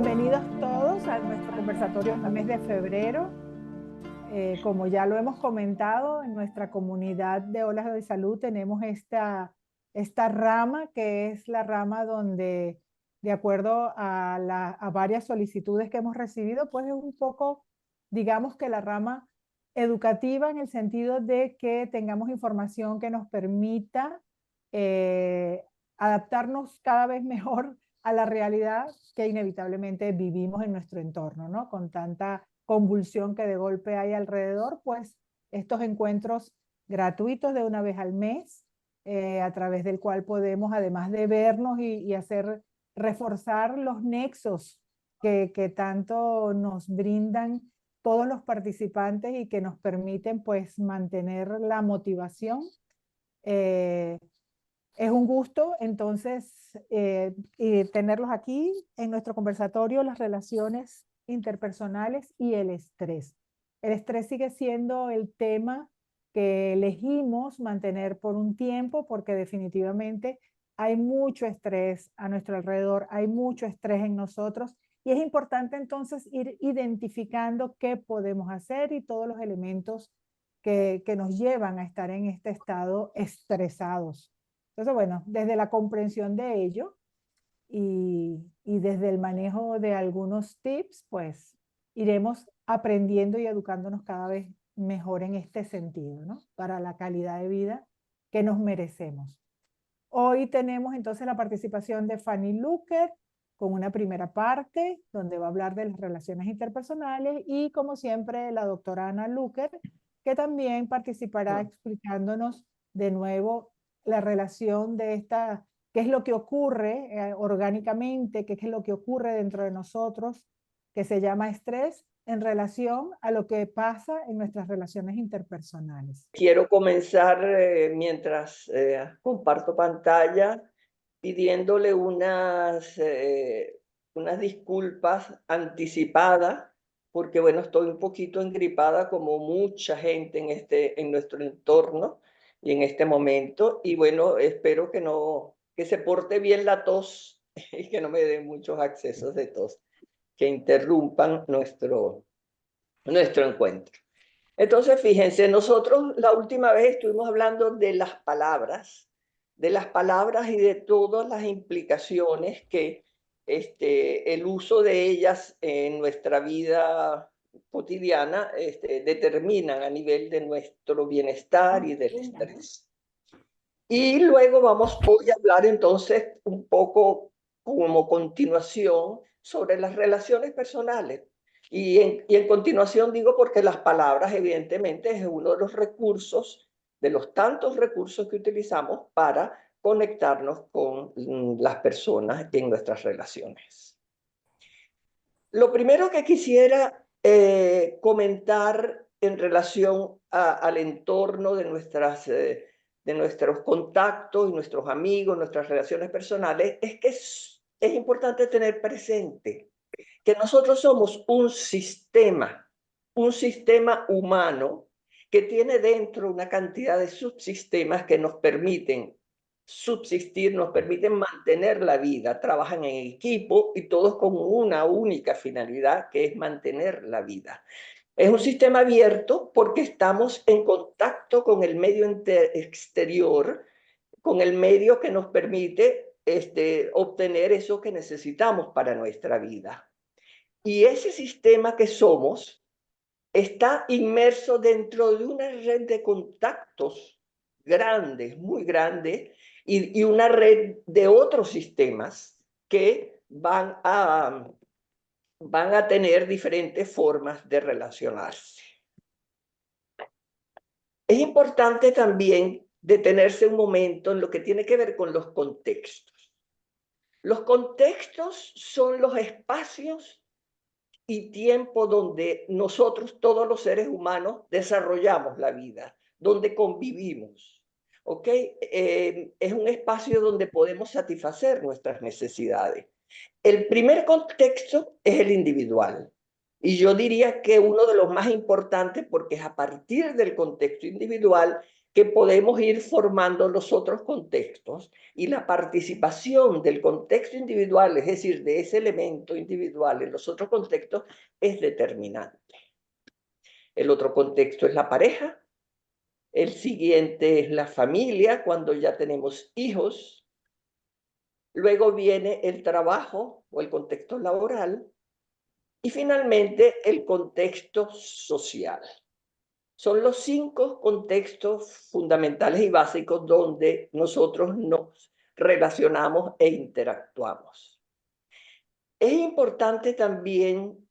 Bienvenidos todos a nuestro conversatorio del mes de febrero. Como ya lo hemos comentado, en nuestra comunidad de Olas de Salud tenemos esta rama que es la rama donde, de acuerdo a varias solicitudes que hemos recibido, pues es un poco, digamos que la rama educativa en el sentido de que tengamos información que nos permita adaptarnos cada vez mejor a la realidad que inevitablemente vivimos en nuestro entorno, ¿no? Con tanta convulsión que de golpe hay alrededor, pues estos encuentros gratuitos de una vez al mes, a través del cual podemos, además de vernos y hacer reforzar los nexos que tanto nos brindan todos los participantes y que nos permiten pues mantener la motivación. Es un gusto entonces tenerlos aquí en nuestro conversatorio, las relaciones interpersonales y el estrés. El estrés sigue siendo el tema que elegimos mantener por un tiempo porque definitivamente hay mucho estrés a nuestro alrededor, hay mucho estrés en nosotros y es importante entonces ir identificando qué podemos hacer y todos los elementos que nos llevan a estar en este estado estresados. Entonces, bueno, desde la comprensión de ello y desde el manejo de algunos tips, pues iremos aprendiendo y educándonos cada vez mejor en este sentido, ¿no? Para la calidad de vida que nos merecemos. Hoy tenemos entonces la participación de Fanny Luker con una primera parte donde va a hablar de las relaciones interpersonales y como siempre la doctora Ana Luker que también participará explicándonos de nuevo la relación de esta, qué es lo que ocurre orgánicamente, qué es lo que ocurre dentro de nosotros, que se llama estrés, en relación a lo que pasa en nuestras relaciones interpersonales. Quiero comenzar mientras comparto pantalla pidiéndole unas disculpas anticipadas porque bueno, estoy un poquito engripada como mucha gente en nuestro entorno y en este momento y bueno, espero que se porte bien la tos y que no me den muchos accesos de tos que interrumpan nuestro encuentro. Entonces, fíjense, nosotros la última vez estuvimos hablando de las palabras y de todas las implicaciones que el uso de ellas en nuestra vida cotidiana determinan a nivel de nuestro bienestar y del estrés. Y luego vamos hoy a hablar entonces un poco como continuación sobre las relaciones personales. Y en continuación digo porque las palabras evidentemente es uno de los recursos, de los tantos recursos que utilizamos para conectarnos con las personas en nuestras relaciones. Lo primero que quisiera comentar en relación al entorno de nuestros contactos y nuestros amigos, nuestras relaciones personales, es que es importante tener presente que nosotros somos un sistema humano que tiene dentro una cantidad de subsistemas que nos permiten subsistir, nos permiten mantener la vida, trabajan en equipo y todos con una única finalidad que es mantener la vida. Es un sistema abierto porque estamos en contacto con el medio exterior, con el medio que nos permite obtener eso que necesitamos para nuestra vida. Y ese sistema que somos está inmerso dentro de una red de contactos grandes, muy grandes, y una red de otros sistemas que van a tener diferentes formas de relacionarse. Es importante también detenerse un momento en lo que tiene que ver con los contextos. Los contextos son los espacios y tiempo donde nosotros, todos los seres humanos, desarrollamos la vida, donde convivimos. ¿Ok? Es un espacio donde podemos satisfacer nuestras necesidades. El primer contexto es el individual. Y yo diría que uno de los más importantes, porque es a partir del contexto individual que podemos ir formando los otros contextos y la participación del contexto individual, es decir, de ese elemento individual en los otros contextos, es determinante. El otro contexto es la pareja, el siguiente es la familia, cuando ya tenemos hijos. Luego viene el trabajo o el contexto laboral y finalmente el contexto social. Son los 5 contextos fundamentales y básicos donde nosotros nos relacionamos e interactuamos. Es importante también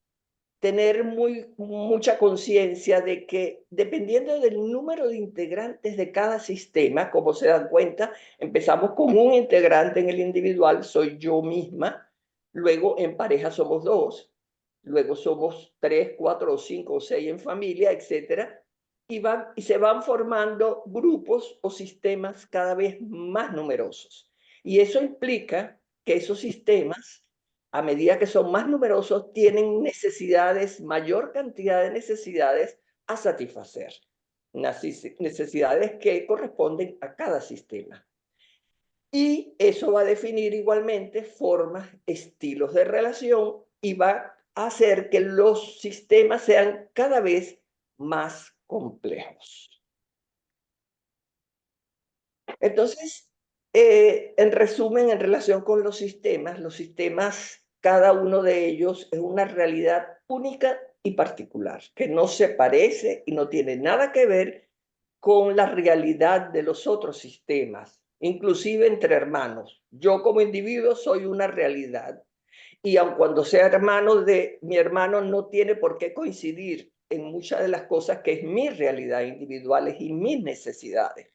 tener mucha conciencia de que dependiendo del número de integrantes de cada sistema, como se dan cuenta, empezamos con un integrante en el individual, soy yo misma, luego en pareja somos 2, luego somos 3, 4 o 5 o 6 en familia, etcétera, y se van formando grupos o sistemas cada vez más numerosos. Y eso implica que esos sistemas, a medida que son más numerosos, tienen necesidades, mayor cantidad de necesidades a satisfacer. Necesidades que corresponden a cada sistema. Y eso va a definir igualmente formas, estilos de relación y va a hacer que los sistemas sean cada vez más complejos. Entonces, en resumen, en relación con los sistemas, cada uno de ellos es una realidad única y particular, que no se parece y no tiene nada que ver con la realidad de los otros sistemas, inclusive entre hermanos. Yo como individuo soy una realidad y aun cuando sea hermano de mi hermano no tiene por qué coincidir en muchas de las cosas que es mi realidad individuales y mis necesidades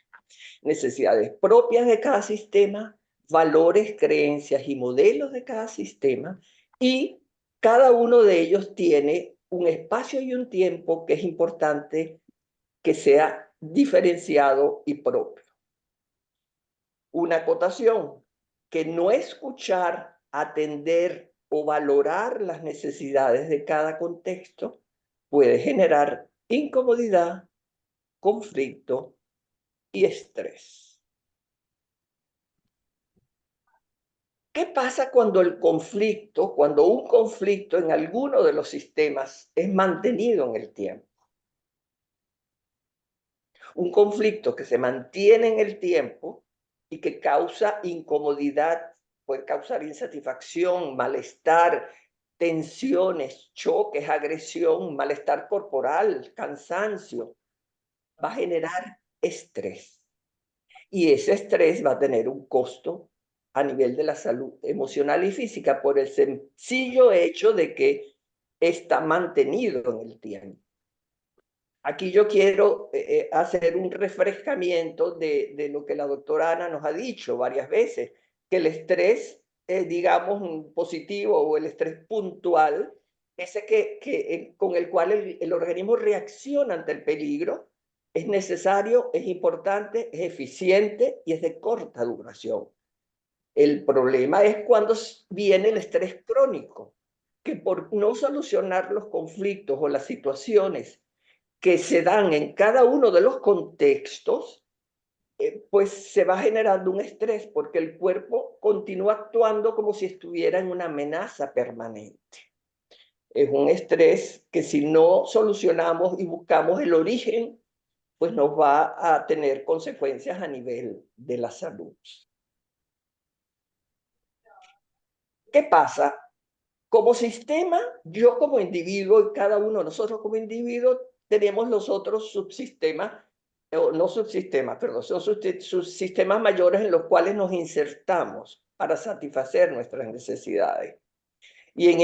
propias de cada sistema, valores, creencias y modelos de cada sistema, y cada uno de ellos tiene un espacio y un tiempo que es importante que sea diferenciado y propio. Una acotación, que no escuchar, atender o valorar las necesidades de cada contexto puede generar incomodidad, conflicto y estrés. ¿Qué pasa cuando un conflicto en alguno de los sistemas es mantenido en el tiempo? Un conflicto que se mantiene en el tiempo y que causa incomodidad, puede causar insatisfacción, malestar, tensiones, choques, agresión, malestar corporal, cansancio, va a generar estrés. Y ese estrés va a tener un costo a nivel de la salud emocional y física por el sencillo hecho de que está mantenido en el tiempo. Aquí yo quiero hacer un refrescamiento de lo que la doctora Ana nos ha dicho varias veces, que el estrés, digamos, positivo o el estrés puntual, ese con el cual el organismo reacciona ante el peligro, es necesario, es importante, es eficiente y es de corta duración. El problema es cuando viene el estrés crónico, que por no solucionar los conflictos o las situaciones que se dan en cada uno de los contextos, pues se va generando un estrés porque el cuerpo continúa actuando como si estuviera en una amenaza permanente. Es un estrés que si no solucionamos y buscamos el origen, pues nos va a tener consecuencias a nivel de la salud. ¿Qué pasa? Como sistema, yo como individuo y cada uno de nosotros como individuo tenemos los otros subsistemas, no subsistemas, perdón, son subsistemas mayores en los cuales nos insertamos para satisfacer nuestras necesidades. Y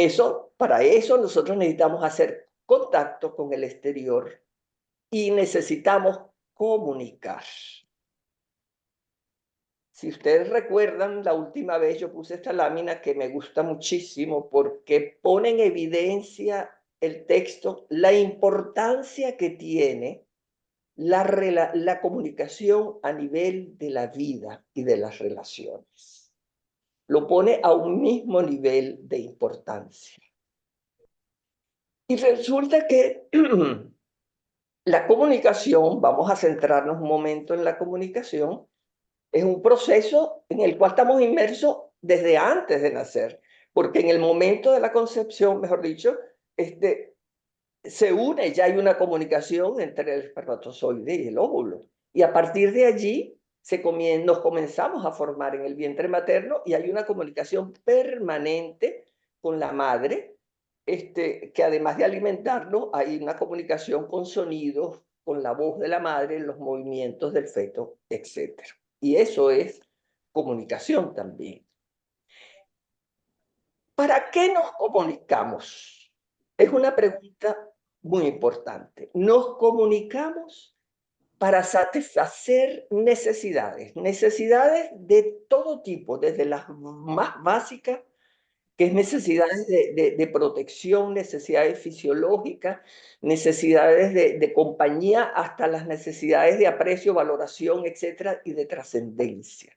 para eso nosotros necesitamos hacer contacto con el exterior y necesitamos comunicar. Si ustedes recuerdan, la última vez yo puse esta lámina que me gusta muchísimo porque pone en evidencia el texto la importancia que tiene la comunicación a nivel de la vida y de las relaciones. Lo pone a un mismo nivel de importancia. Y resulta que La comunicación, vamos a centrarnos un momento en la comunicación, es un proceso en el cual estamos inmersos desde antes de nacer, porque en el momento de la concepción, mejor dicho, se une, ya hay una comunicación entre el espermatozoide y el óvulo. Y a partir de allí nos comenzamos a formar en el vientre materno y hay una comunicación permanente con la madre, que además de alimentarnos, hay una comunicación con sonidos, con la voz de la madre, los movimientos del feto, etc. Y eso es comunicación también. ¿Para qué nos comunicamos? Es una pregunta muy importante. Nos comunicamos para satisfacer necesidades, necesidades de todo tipo, desde las más básicas, que es necesidades de protección, necesidades fisiológicas, necesidades de compañía, hasta las necesidades de aprecio, valoración, etcétera, y de trascendencia.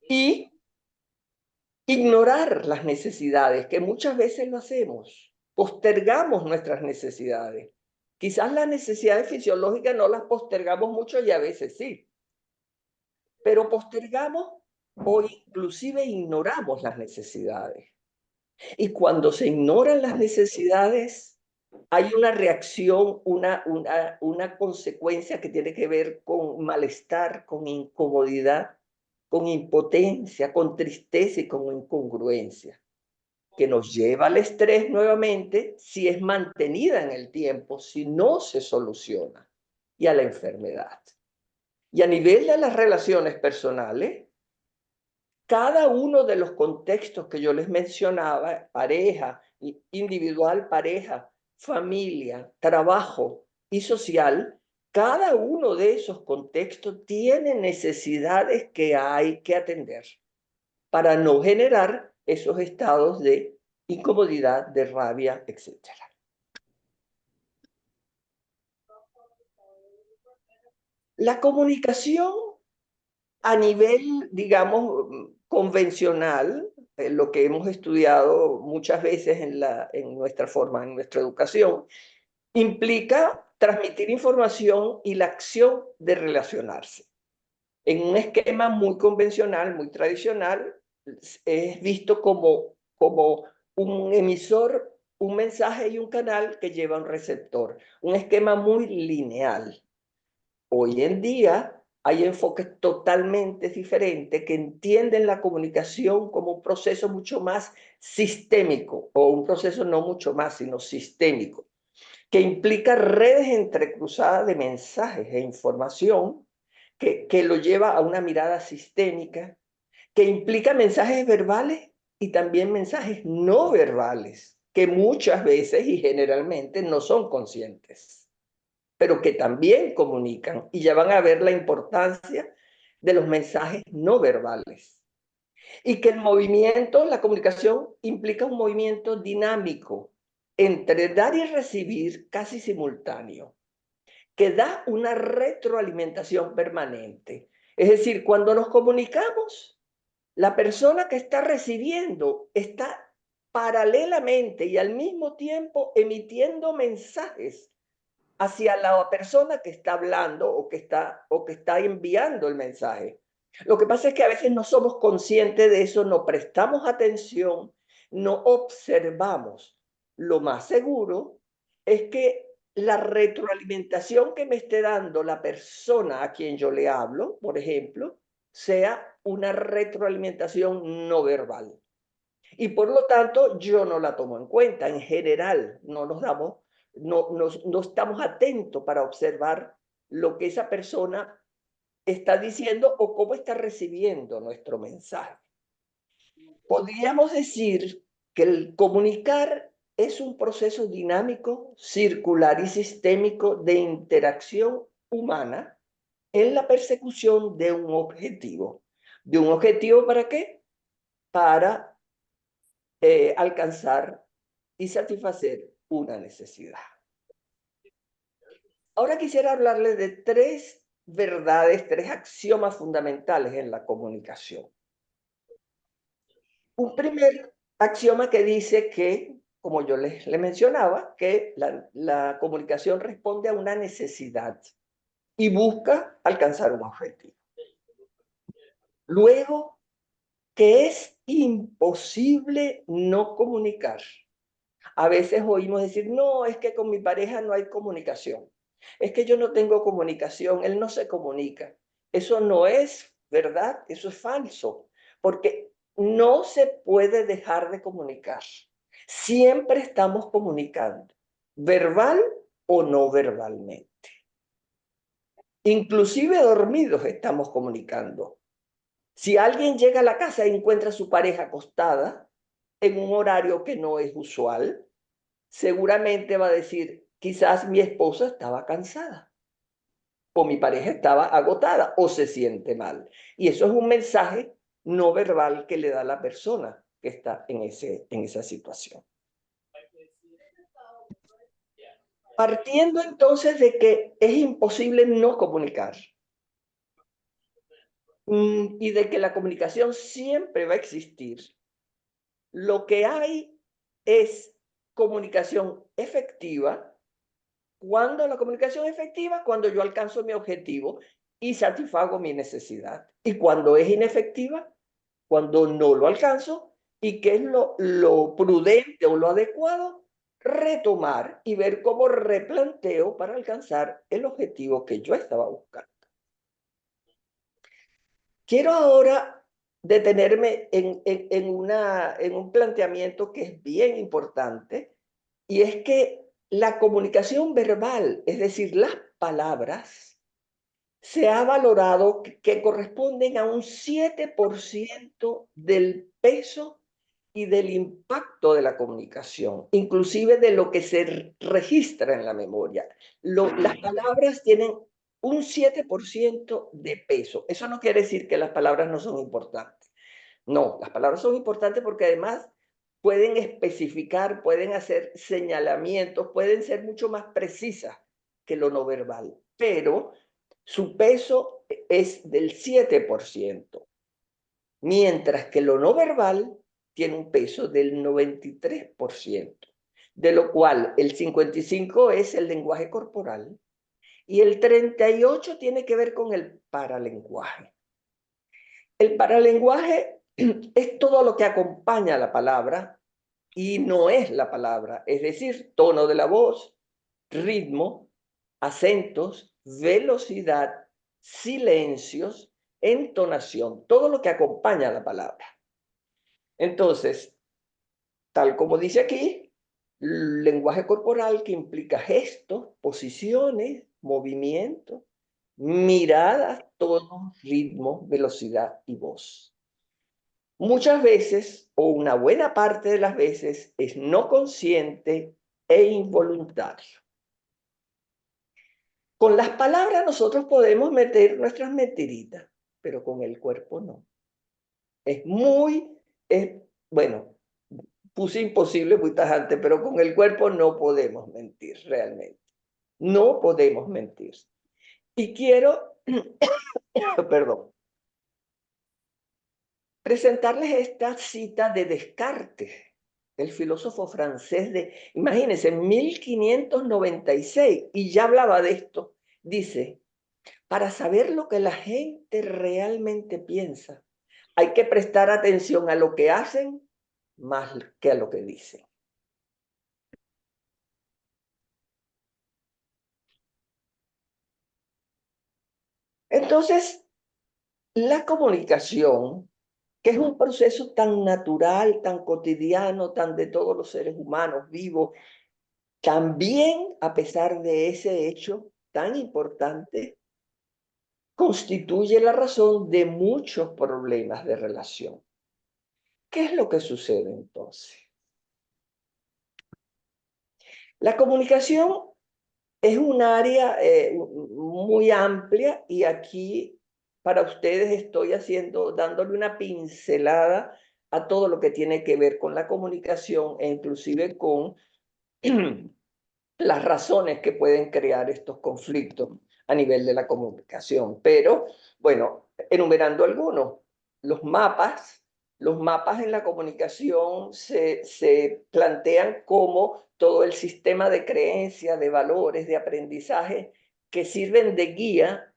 Y ignorar las necesidades, que muchas veces lo hacemos, postergamos nuestras necesidades. Quizás las necesidades fisiológicas no las postergamos mucho y a veces sí, pero postergamos o inclusive ignoramos las necesidades. Y cuando se ignoran las necesidades, hay una reacción, una consecuencia que tiene que ver con malestar, con incomodidad, con impotencia, con tristeza y con incongruencia, que nos lleva al estrés nuevamente si es mantenida en el tiempo, si no se soluciona, y a la enfermedad. Y a nivel de las relaciones personales, cada uno de los contextos que yo les mencionaba, pareja, individual, pareja, familia, trabajo y social, cada uno de esos contextos tiene necesidades que hay que atender para no generar esos estados de incomodidad, de rabia, etc. La comunicación a nivel, digamos, convencional, lo que hemos estudiado muchas veces en nuestra forma, en nuestra educación, implica transmitir información y la acción de relacionarse. En un esquema muy convencional, muy tradicional, es visto como un emisor, un mensaje y un canal que lleva un receptor. Un esquema muy lineal. Hoy en día hay enfoques totalmente diferentes que entienden la comunicación como un proceso mucho más sistémico, o un proceso no mucho más, sino sistémico, que implica redes entrecruzadas de mensajes e información que lo lleva a una mirada sistémica, que implica mensajes verbales y también mensajes no verbales, que muchas veces y generalmente no son conscientes, pero que también comunican, y ya van a ver la importancia de los mensajes no verbales. Y que el movimiento, la comunicación, implica un movimiento dinámico entre dar y recibir casi simultáneo, que da una retroalimentación permanente. Es decir, cuando nos comunicamos, la persona que está recibiendo está paralelamente y al mismo tiempo emitiendo mensajes hacia la persona que está hablando o que está enviando el mensaje. Lo que pasa es que a veces no somos conscientes de eso, no prestamos atención, no observamos. Lo más seguro es que la retroalimentación que me esté dando la persona a quien yo le hablo, por ejemplo, sea una retroalimentación no verbal. Y por lo tanto, yo no la tomo en cuenta. En general, no estamos atentos para observar lo que esa persona está diciendo o cómo está recibiendo nuestro mensaje. Podríamos decir que el comunicar es un proceso dinámico, circular y sistémico de interacción humana en la persecución de un objetivo. ¿De un objetivo para qué? Para alcanzar y satisfacer una necesidad. Ahora quisiera hablarles de tres verdades, tres axiomas fundamentales en la comunicación. Un primer axioma que dice que como yo les mencionaba, que la comunicación responde a una necesidad y busca alcanzar un objetivo. Luego, que es imposible no comunicar. A veces oímos decir, no, es que con mi pareja no hay comunicación. Es que yo no tengo comunicación, él no se comunica. Eso no es verdad, eso es falso, porque no se puede dejar de comunicar. Siempre estamos comunicando, verbal o no verbalmente. Inclusive dormidos estamos comunicando. Si alguien llega a la casa y encuentra a su pareja acostada en un horario que no es usual, seguramente va a decir, quizás mi esposa estaba cansada, o mi pareja estaba agotada, o se siente mal. Y eso es un mensaje no verbal que le da la persona que está en esa situación. Partiendo entonces de que es imposible no comunicar, y de que la comunicación siempre va a existir, lo que hay es comunicación efectiva. ¿Cuándo la comunicación efectiva? Cuando yo alcanzo mi objetivo y satisfago mi necesidad. Y cuando es inefectiva, cuando no lo alcanzo, y qué es lo prudente o lo adecuado, retomar y ver cómo replanteo para alcanzar el objetivo que yo estaba buscando. Quiero ahora detenerme en un planteamiento que es bien importante, y es que la comunicación verbal, es decir, las palabras, se ha valorado que corresponden a un 7% del peso y del impacto de la comunicación, inclusive de lo que se registra en la memoria. Las palabras tienen un 7% de peso. Eso no quiere decir que las palabras no son importantes. No, las palabras son importantes porque además pueden especificar, pueden hacer señalamientos, pueden ser mucho más precisas que lo no verbal, pero su peso es del 7%, mientras que lo no verbal tiene un peso del 93%, de lo cual el 55% es el lenguaje corporal y el 38% tiene que ver con el paralenguaje. El paralenguaje es todo lo que acompaña a la palabra y no es la palabra, es decir, tono de la voz, ritmo, acentos, velocidad, silencios, entonación, todo lo que acompaña a la palabra. Entonces, tal como dice aquí, lenguaje corporal que implica gestos, posiciones, movimientos, miradas, tono, ritmo, velocidad y voz. Muchas veces, o una buena parte de las veces, es no consciente e involuntario. Con las palabras nosotros podemos meter nuestras mentiritas, pero con el cuerpo no. Es bueno, puse imposible muy tajante, pero con el cuerpo no podemos mentir realmente. No podemos mentir. Y quiero, perdón, presentarles esta cita de Descartes, el filósofo francés imagínense, 1596, y ya hablaba de esto. Dice, para saber lo que la gente realmente piensa, hay que prestar atención a lo que hacen más que a lo que dicen. Entonces, la comunicación, que es un proceso tan natural, tan cotidiano, tan de todos los seres humanos vivos, también, a pesar de ese hecho tan importante, constituye la razón de muchos problemas de relación. ¿Qué es lo que sucede entonces? La comunicación es un área muy amplia, y aquí para ustedes estoy dándole una pincelada a todo lo que tiene que ver con la comunicación e inclusive con las razones que pueden crear estos conflictos a nivel de la comunicación. Pero, bueno, enumerando algunos, los mapas Los mapas en la comunicación se plantean como todo el sistema de creencias, de valores, de aprendizaje que sirven de guía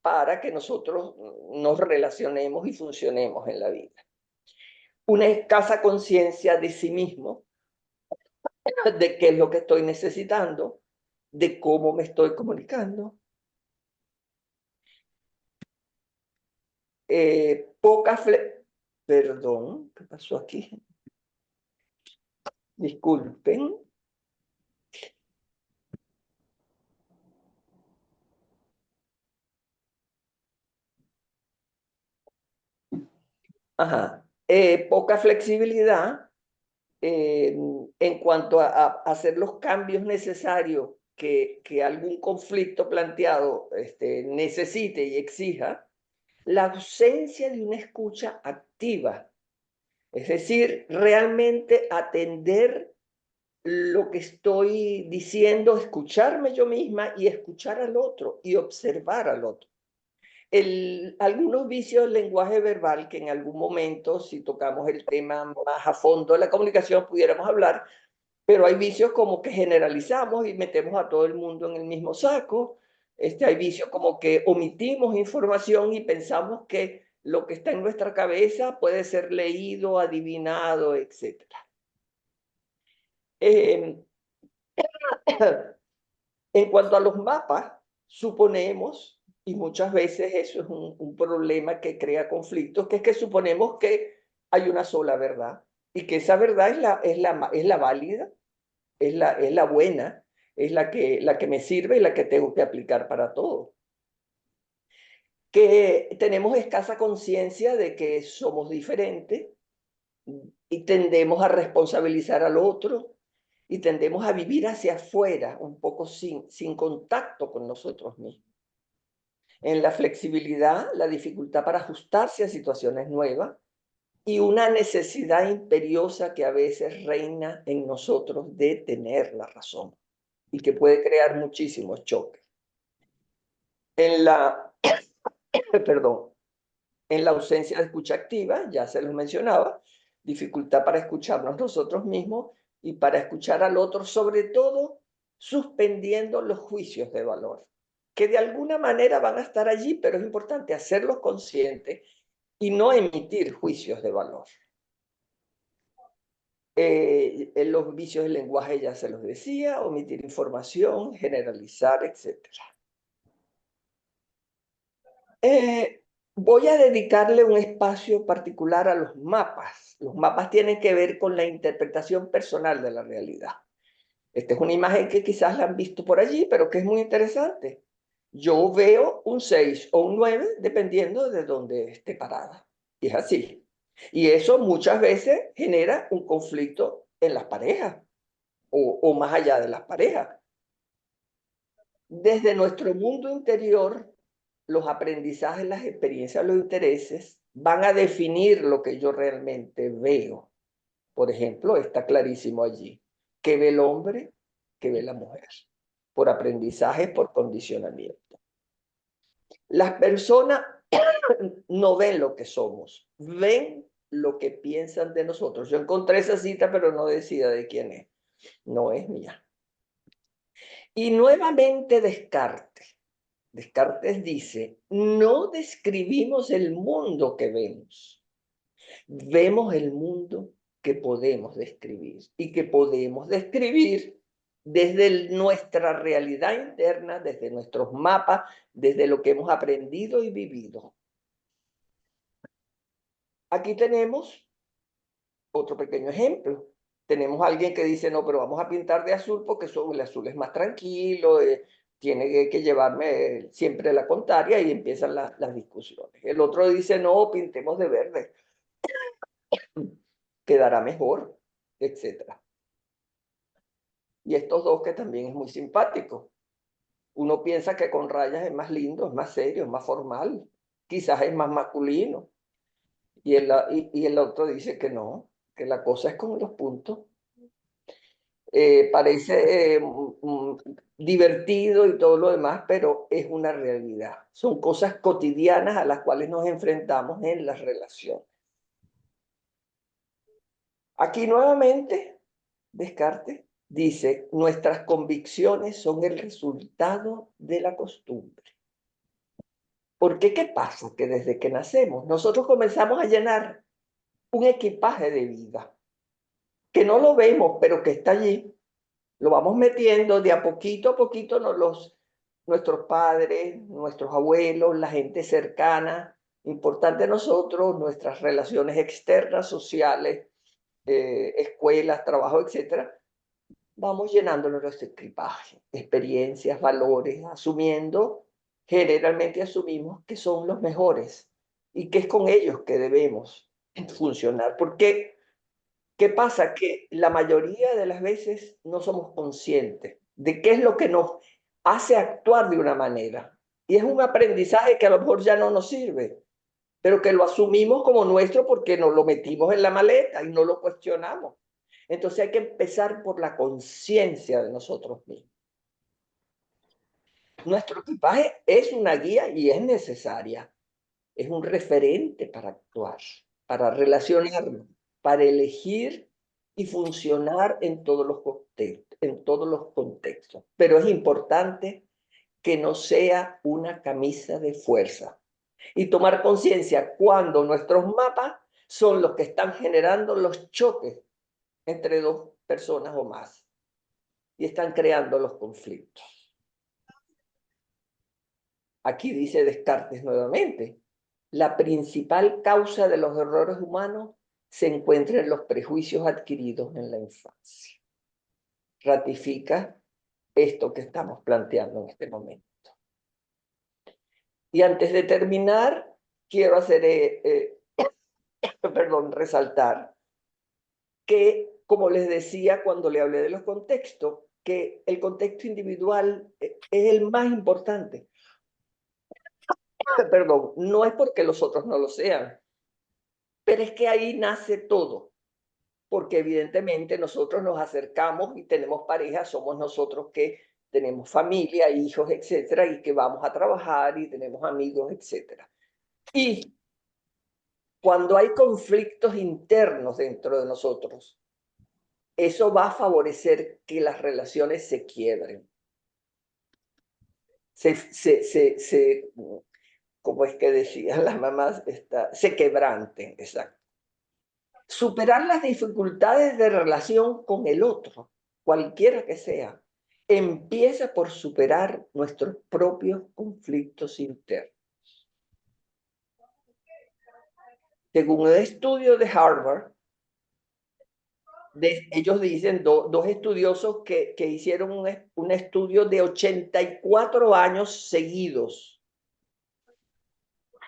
para que nosotros nos relacionemos y funcionemos en la vida. Una escasa conciencia de sí mismo, de qué es lo que estoy necesitando, de cómo me estoy comunicando. Perdón, ¿qué pasó aquí? Disculpen. Ajá. Poca flexibilidad en cuanto a hacer los cambios necesarios que algún conflicto planteado necesite y exija. La ausencia de una escucha activa, es decir, realmente atender lo que estoy diciendo, escucharme yo misma y escuchar al otro y observar al otro. Algunos vicios del lenguaje verbal que en algún momento, si tocamos el tema más a fondo de la comunicación, pudiéramos hablar, pero hay vicios como que generalizamos y metemos a todo el mundo en el mismo saco. Hay vicios como que omitimos información y pensamos que lo que está en nuestra cabeza puede ser leído, adivinado, etc. Eh, En cuanto a los mapas, suponemos, y muchas veces eso es un problema que crea conflictos, que es que suponemos que hay una sola verdad y que esa verdad es la válida, es la buena, es la que me sirve y la que tengo que aplicar para todo. Que tenemos escasa conciencia de que somos diferentes y tendemos a responsabilizar al otro y tendemos a vivir hacia afuera, un poco sin contacto con nosotros mismos. En la flexibilidad, la dificultad para ajustarse a situaciones nuevas y una necesidad imperiosa que a veces reina en nosotros de tener la razón y que puede crear muchísimos choques. En la, perdón, en la ausencia de escucha activa, ya se los mencionaba, dificultad para escucharnos nosotros mismos y para escuchar al otro, sobre todo suspendiendo los juicios de valor, que de alguna manera van a estar allí, pero es importante hacerlos conscientes y no emitir juicios de valor. En los vicios del lenguaje ya se los decía, omitir información, generalizar, etc. Voy a dedicarle un espacio particular a los mapas. Los mapas tienen que ver con la interpretación personal de la realidad. Esta es una imagen que quizás la han visto por allí, pero que es muy interesante. Yo veo un 6 o un 9 dependiendo de dónde esté parada. Y es así. Y eso muchas veces genera un conflicto en las parejas o más allá de las parejas. Desde nuestro mundo interior, los aprendizajes, las experiencias, los intereses van a definir lo que yo realmente veo. Por ejemplo, está clarísimo allí. ¿Qué ve el hombre? ¿Qué ve la mujer? Por aprendizaje, por condicionamiento. Las personas no ven lo que somos, ven lo que piensan de nosotros. Yo encontré esa cita, pero no decía de quién es. No es mía. Y nuevamente Descartes. Descartes dice, no describimos el mundo que vemos, vemos el mundo que podemos describir y que podemos describir desde nuestra realidad interna, desde nuestros mapas, desde lo que hemos aprendido y vivido. Aquí tenemos otro pequeño ejemplo. Tenemos a alguien que dice, no, pero vamos a pintar de azul porque el azul es más tranquilo, tiene que llevarme siempre la contraria y empiezan las discusiones. El otro dice, no, pintemos de verde, quedará mejor, etcétera. Y estos dos que también es muy simpático. Uno piensa que con rayas es más lindo, es más serio, es más formal, quizás es más masculino. Y el otro dice que no, que la cosa es con los puntos. Parece divertido y todo lo demás, pero es una realidad. Son cosas cotidianas a las cuales nos enfrentamos en las relaciones. Aquí nuevamente, Descartes dice, nuestras convicciones son el resultado de la costumbre. ¿Por qué? ¿Qué pasa? Que desde que nacemos, nosotros comenzamos a llenar un equipaje de vida, que no lo vemos, pero que está allí. Lo vamos metiendo de a poquito nuestros padres, nuestros abuelos, la gente cercana, importante a nosotros, nuestras relaciones externas, sociales, escuelas, trabajo, etcétera. Vamos llenándolo nuestro equipaje, experiencias, valores, asumiendo, generalmente asumimos que son los mejores y que es con ellos que debemos funcionar. Porque, ¿qué pasa? Que la mayoría de las veces no somos conscientes de qué es lo que nos hace actuar de una manera. Y es un aprendizaje que a lo mejor ya no nos sirve, pero que lo asumimos como nuestro porque nos lo metimos en la maleta y no lo cuestionamos. Entonces hay que empezar por la conciencia de nosotros mismos. Nuestro equipaje es una guía y es necesaria. Es un referente para actuar, para relacionarnos, para elegir y funcionar en todos los contextos. Pero es importante que no sea una camisa de fuerza. Y tomar conciencia cuando nuestros mapas son los que están generando los choques entre dos personas o más y están creando los conflictos. Aquí dice Descartes nuevamente, la principal causa de los errores humanos se encuentra en los prejuicios adquiridos en la infancia. Ratifica esto que estamos planteando en este momento. Y antes de terminar, quiero hacer, resaltar que, como les decía cuando le hablé de los contextos, que el contexto individual es el más importante. Perdón, no es porque los otros no lo sean, pero es que ahí nace todo, porque evidentemente nosotros nos acercamos y tenemos pareja, somos nosotros que tenemos familia, hijos, etcétera, y que vamos a trabajar y tenemos amigos, etcétera. Y cuando hay conflictos internos dentro de nosotros, eso va a favorecer que las relaciones se quiebren. ¿Cómo es que decían las mamás? Se quebranten, exacto. Superar las dificultades de relación con el otro, cualquiera que sea, empieza por superar nuestros propios conflictos internos. Según un estudio de Harvard, ellos dicen, dos estudiosos que hicieron un estudio de 84 años seguidos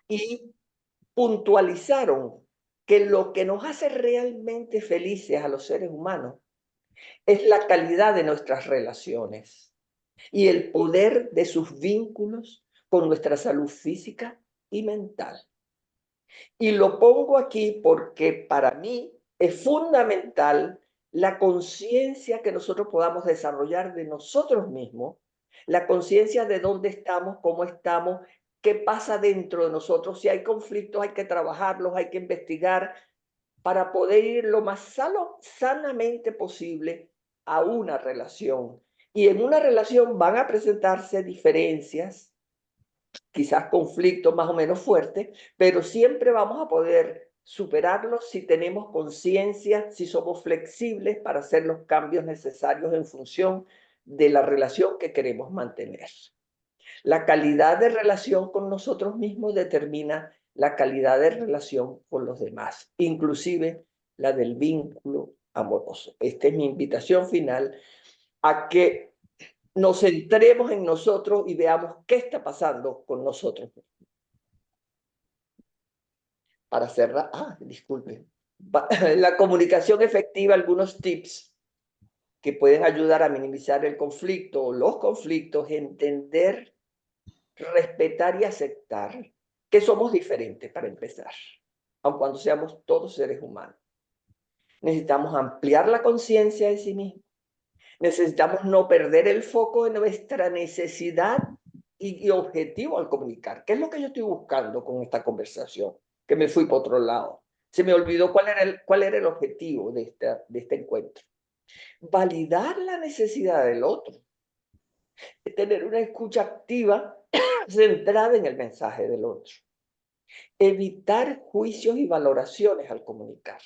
y puntualizaron que lo que nos hace realmente felices a los seres humanos es la calidad de nuestras relaciones y el poder de sus vínculos con nuestra salud física y mental. Y lo pongo aquí porque para mí es fundamental la conciencia que nosotros podamos desarrollar de nosotros mismos, la conciencia de dónde estamos, cómo estamos, qué pasa dentro de nosotros. Si hay conflictos, hay que trabajarlos, hay que investigar para poder ir lo más sanamente posible a una relación. Y en una relación van a presentarse diferencias, quizás conflictos más o menos fuertes, pero siempre vamos a poder superarlos si tenemos conciencia, si somos flexibles para hacer los cambios necesarios en función de la relación que queremos mantener. La calidad de relación con nosotros mismos determina la calidad de relación con los demás, inclusive la del vínculo amoroso. Esta es mi invitación final a que nos centremos en nosotros y veamos qué está pasando con nosotros. Para cerrar, disculpen. La comunicación efectiva, algunos tips que pueden ayudar a minimizar el conflicto o los conflictos, entender, respetar y aceptar que somos diferentes para empezar, aun cuando seamos todos seres humanos. Necesitamos ampliar la conciencia de sí mismos. Necesitamos no perder el foco de nuestra necesidad y objetivo al comunicar. ¿Qué es lo que yo estoy buscando con esta conversación? Que me fui por otro lado. Se me olvidó cuál era el objetivo de este encuentro. Validar la necesidad del otro, tener una escucha activa centrada en el mensaje del otro, evitar juicios y valoraciones al comunicar,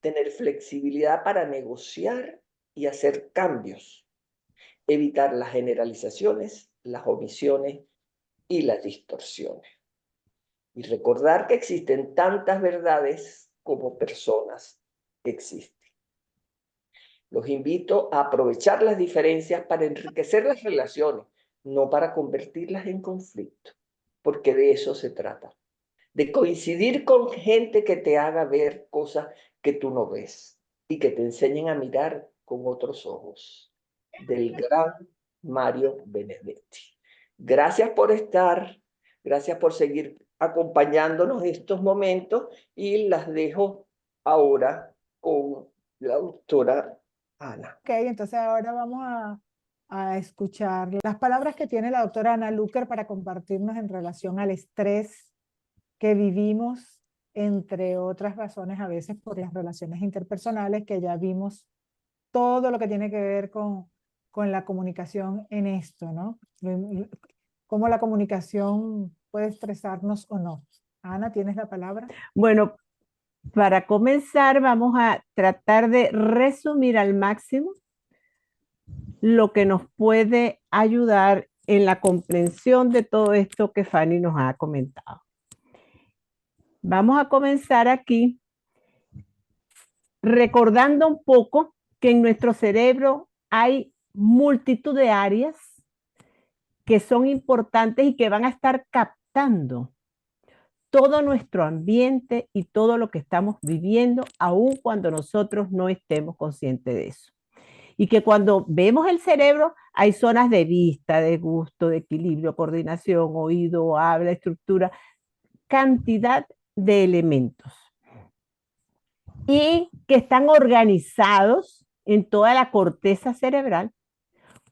tener flexibilidad para negociar y hacer cambios, evitar las generalizaciones, las omisiones y las distorsiones. Y recordar que existen tantas verdades como personas existen. Los invito a aprovechar las diferencias para enriquecer las relaciones, no para convertirlas en conflicto, porque de eso se trata. De coincidir con gente que te haga ver cosas que tú no ves y que te enseñen a mirar con otros ojos. Del gran Mario Benedetti. Gracias por estar, gracias por seguir acompañándonos estos momentos y las dejo ahora con la doctora Ana. Ok, entonces ahora vamos a escuchar las palabras que tiene la doctora Ana Luker para compartirnos en relación al estrés que vivimos, entre otras razones, a veces por las relaciones interpersonales, que ya vimos todo lo que tiene que ver con la comunicación en esto, ¿no? Cómo la comunicación puede estresarnos o no. Ana, ¿tienes la palabra? Bueno, para comenzar vamos a tratar de resumir al máximo lo que nos puede ayudar en la comprensión de todo esto que Fanny nos ha comentado. Vamos a comenzar aquí recordando un poco que en nuestro cerebro hay multitud de áreas que son importantes y que van a estar captando todo nuestro ambiente y todo lo que estamos viviendo, aun cuando nosotros no estemos conscientes de eso. Y que cuando vemos el cerebro hay zonas de vista, de gusto, de equilibrio, coordinación, oído, habla, estructura, cantidad de elementos. Y que están organizados en toda la corteza cerebral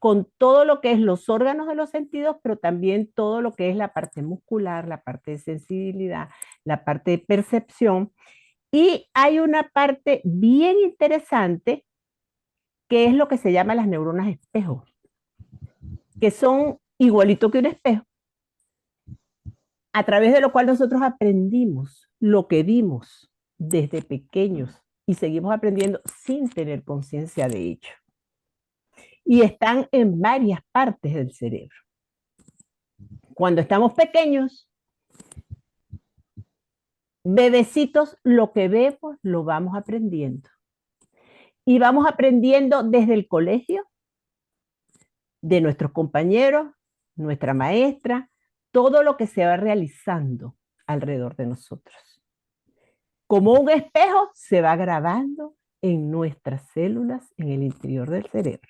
con todo lo que es los órganos de los sentidos, pero también todo lo que es la parte muscular, la parte de sensibilidad, la parte de percepción. Y hay una parte bien interesante que es lo que se llama las neuronas espejo, que son igualito que un espejo, a través de lo cual nosotros aprendimos lo que vimos desde pequeños y seguimos aprendiendo sin tener conciencia de ello. Y están en varias partes del cerebro. Cuando estamos pequeños, bebecitos, lo que vemos lo vamos aprendiendo. Y vamos aprendiendo desde el colegio, de nuestros compañeros, nuestra maestra, todo lo que se va realizando alrededor de nosotros. Como un espejo se va grabando en nuestras células en el interior del cerebro.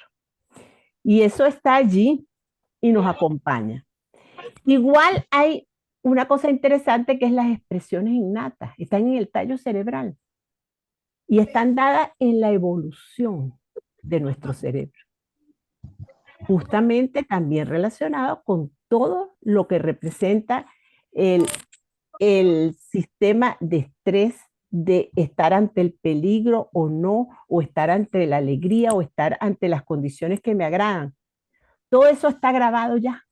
Y eso está allí y nos acompaña. Igual hay una cosa interesante que es las expresiones innatas, están en el tallo cerebral y están dadas en la evolución de nuestro cerebro. Justamente también relacionado con todo lo que representa el sistema de estrés, de estar ante el peligro o no, o estar ante la alegría o estar ante las condiciones que me agradan. Todo eso está grabado ya.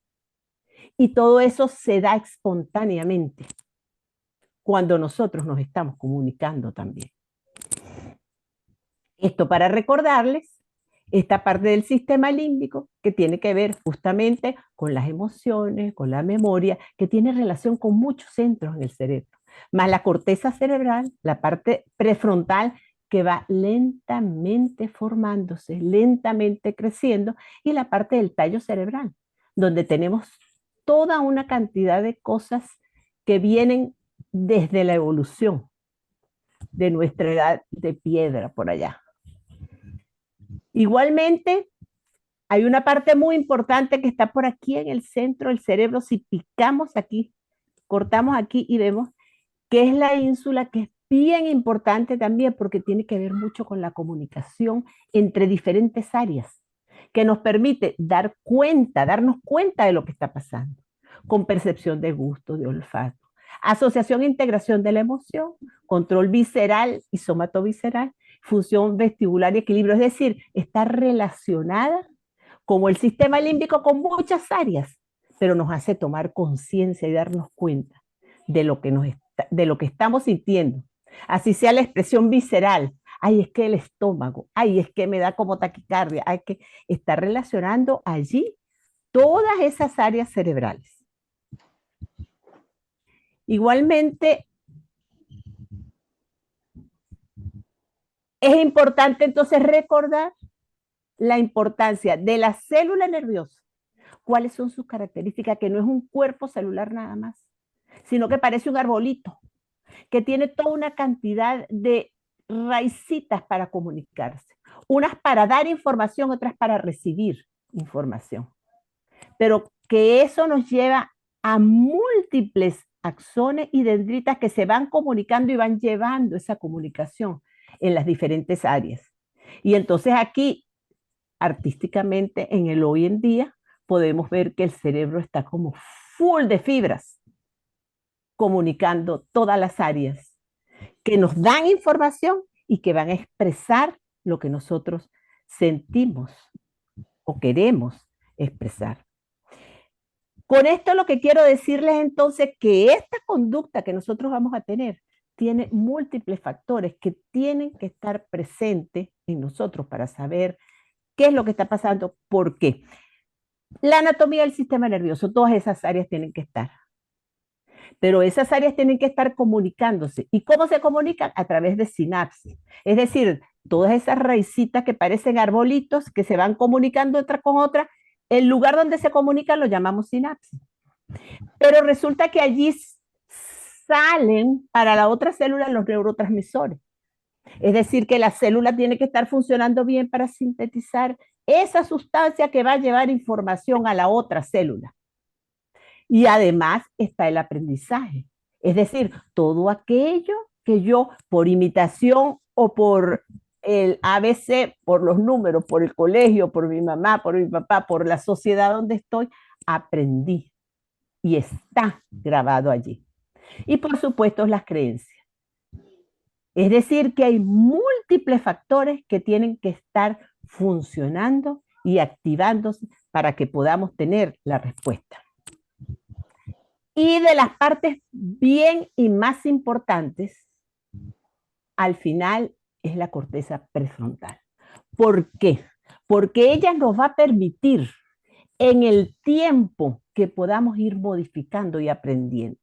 Y todo eso se da espontáneamente cuando nosotros nos estamos comunicando también. Esto para recordarles esta parte del sistema límbico que tiene que ver justamente con las emociones, con la memoria, que tiene relación con muchos centros en el cerebro, más la corteza cerebral, la parte prefrontal que va lentamente formándose, lentamente creciendo, y la parte del tallo cerebral, donde tenemos toda una cantidad de cosas que vienen desde la evolución de nuestra edad de piedra por allá. Igualmente, hay una parte muy importante que está por aquí en el centro del cerebro. Si picamos aquí, cortamos aquí y vemos que es la ínsula, que es bien importante también porque tiene que ver mucho con la comunicación entre diferentes áreas, que nos permite darnos cuenta de lo que está pasando, con percepción de gusto, de olfato. Asociación e integración de la emoción, control visceral y somatovisceral, función vestibular y equilibrio. Es decir, está relacionada como el sistema límbico con muchas áreas, pero nos hace tomar conciencia y darnos cuenta de lo que de lo que estamos sintiendo. Así sea la expresión visceral, ay, es que el estómago, ay, es que me da como taquicardia, hay que estar relacionando allí todas esas áreas cerebrales. Igualmente, es importante entonces recordar la importancia de la célula nerviosa. ¿Cuáles son sus características? Que no es un cuerpo celular nada más, sino que parece un arbolito, que tiene toda una cantidad de raicitas para comunicarse. Unas para dar información, otras para recibir información. Pero que eso nos lleva a múltiples axones y dendritas que se van comunicando y van llevando esa comunicación en las diferentes áreas. Y entonces aquí, artísticamente, en el hoy en día, podemos ver que el cerebro está como full de fibras, comunicando todas las áreas que nos dan información y que van a expresar lo que nosotros sentimos o queremos expresar. Con esto lo que quiero decirles entonces que esta conducta que nosotros vamos a tener tiene múltiples factores que tienen que estar presentes en nosotros para saber qué es lo que está pasando, por qué. La anatomía del sistema nervioso, todas esas áreas tienen que estar. Pero esas áreas tienen que estar comunicándose. ¿Y cómo se comunican? A través de sinapsis. Es decir, todas esas raicitas que parecen arbolitos que se van comunicando otra con otra, el lugar donde se comunican lo llamamos sinapsis. Pero resulta que allí salen para la otra célula los neurotransmisores. Es decir, que la célula tiene que estar funcionando bien para sintetizar esa sustancia que va a llevar información a la otra célula. Y además está el aprendizaje. Es decir, todo aquello que yo, por imitación o por el ABC, por los números, por el colegio, por mi mamá, por mi papá, por la sociedad donde estoy, aprendí y está grabado allí. Y por supuesto las creencias. Es decir, que hay múltiples factores que tienen que estar funcionando y activándose para que podamos tener la respuesta. Y de las partes bien y más importantes, al final es la corteza prefrontal. ¿Por qué? Porque ella nos va a permitir en el tiempo que podamos ir modificando y aprendiendo.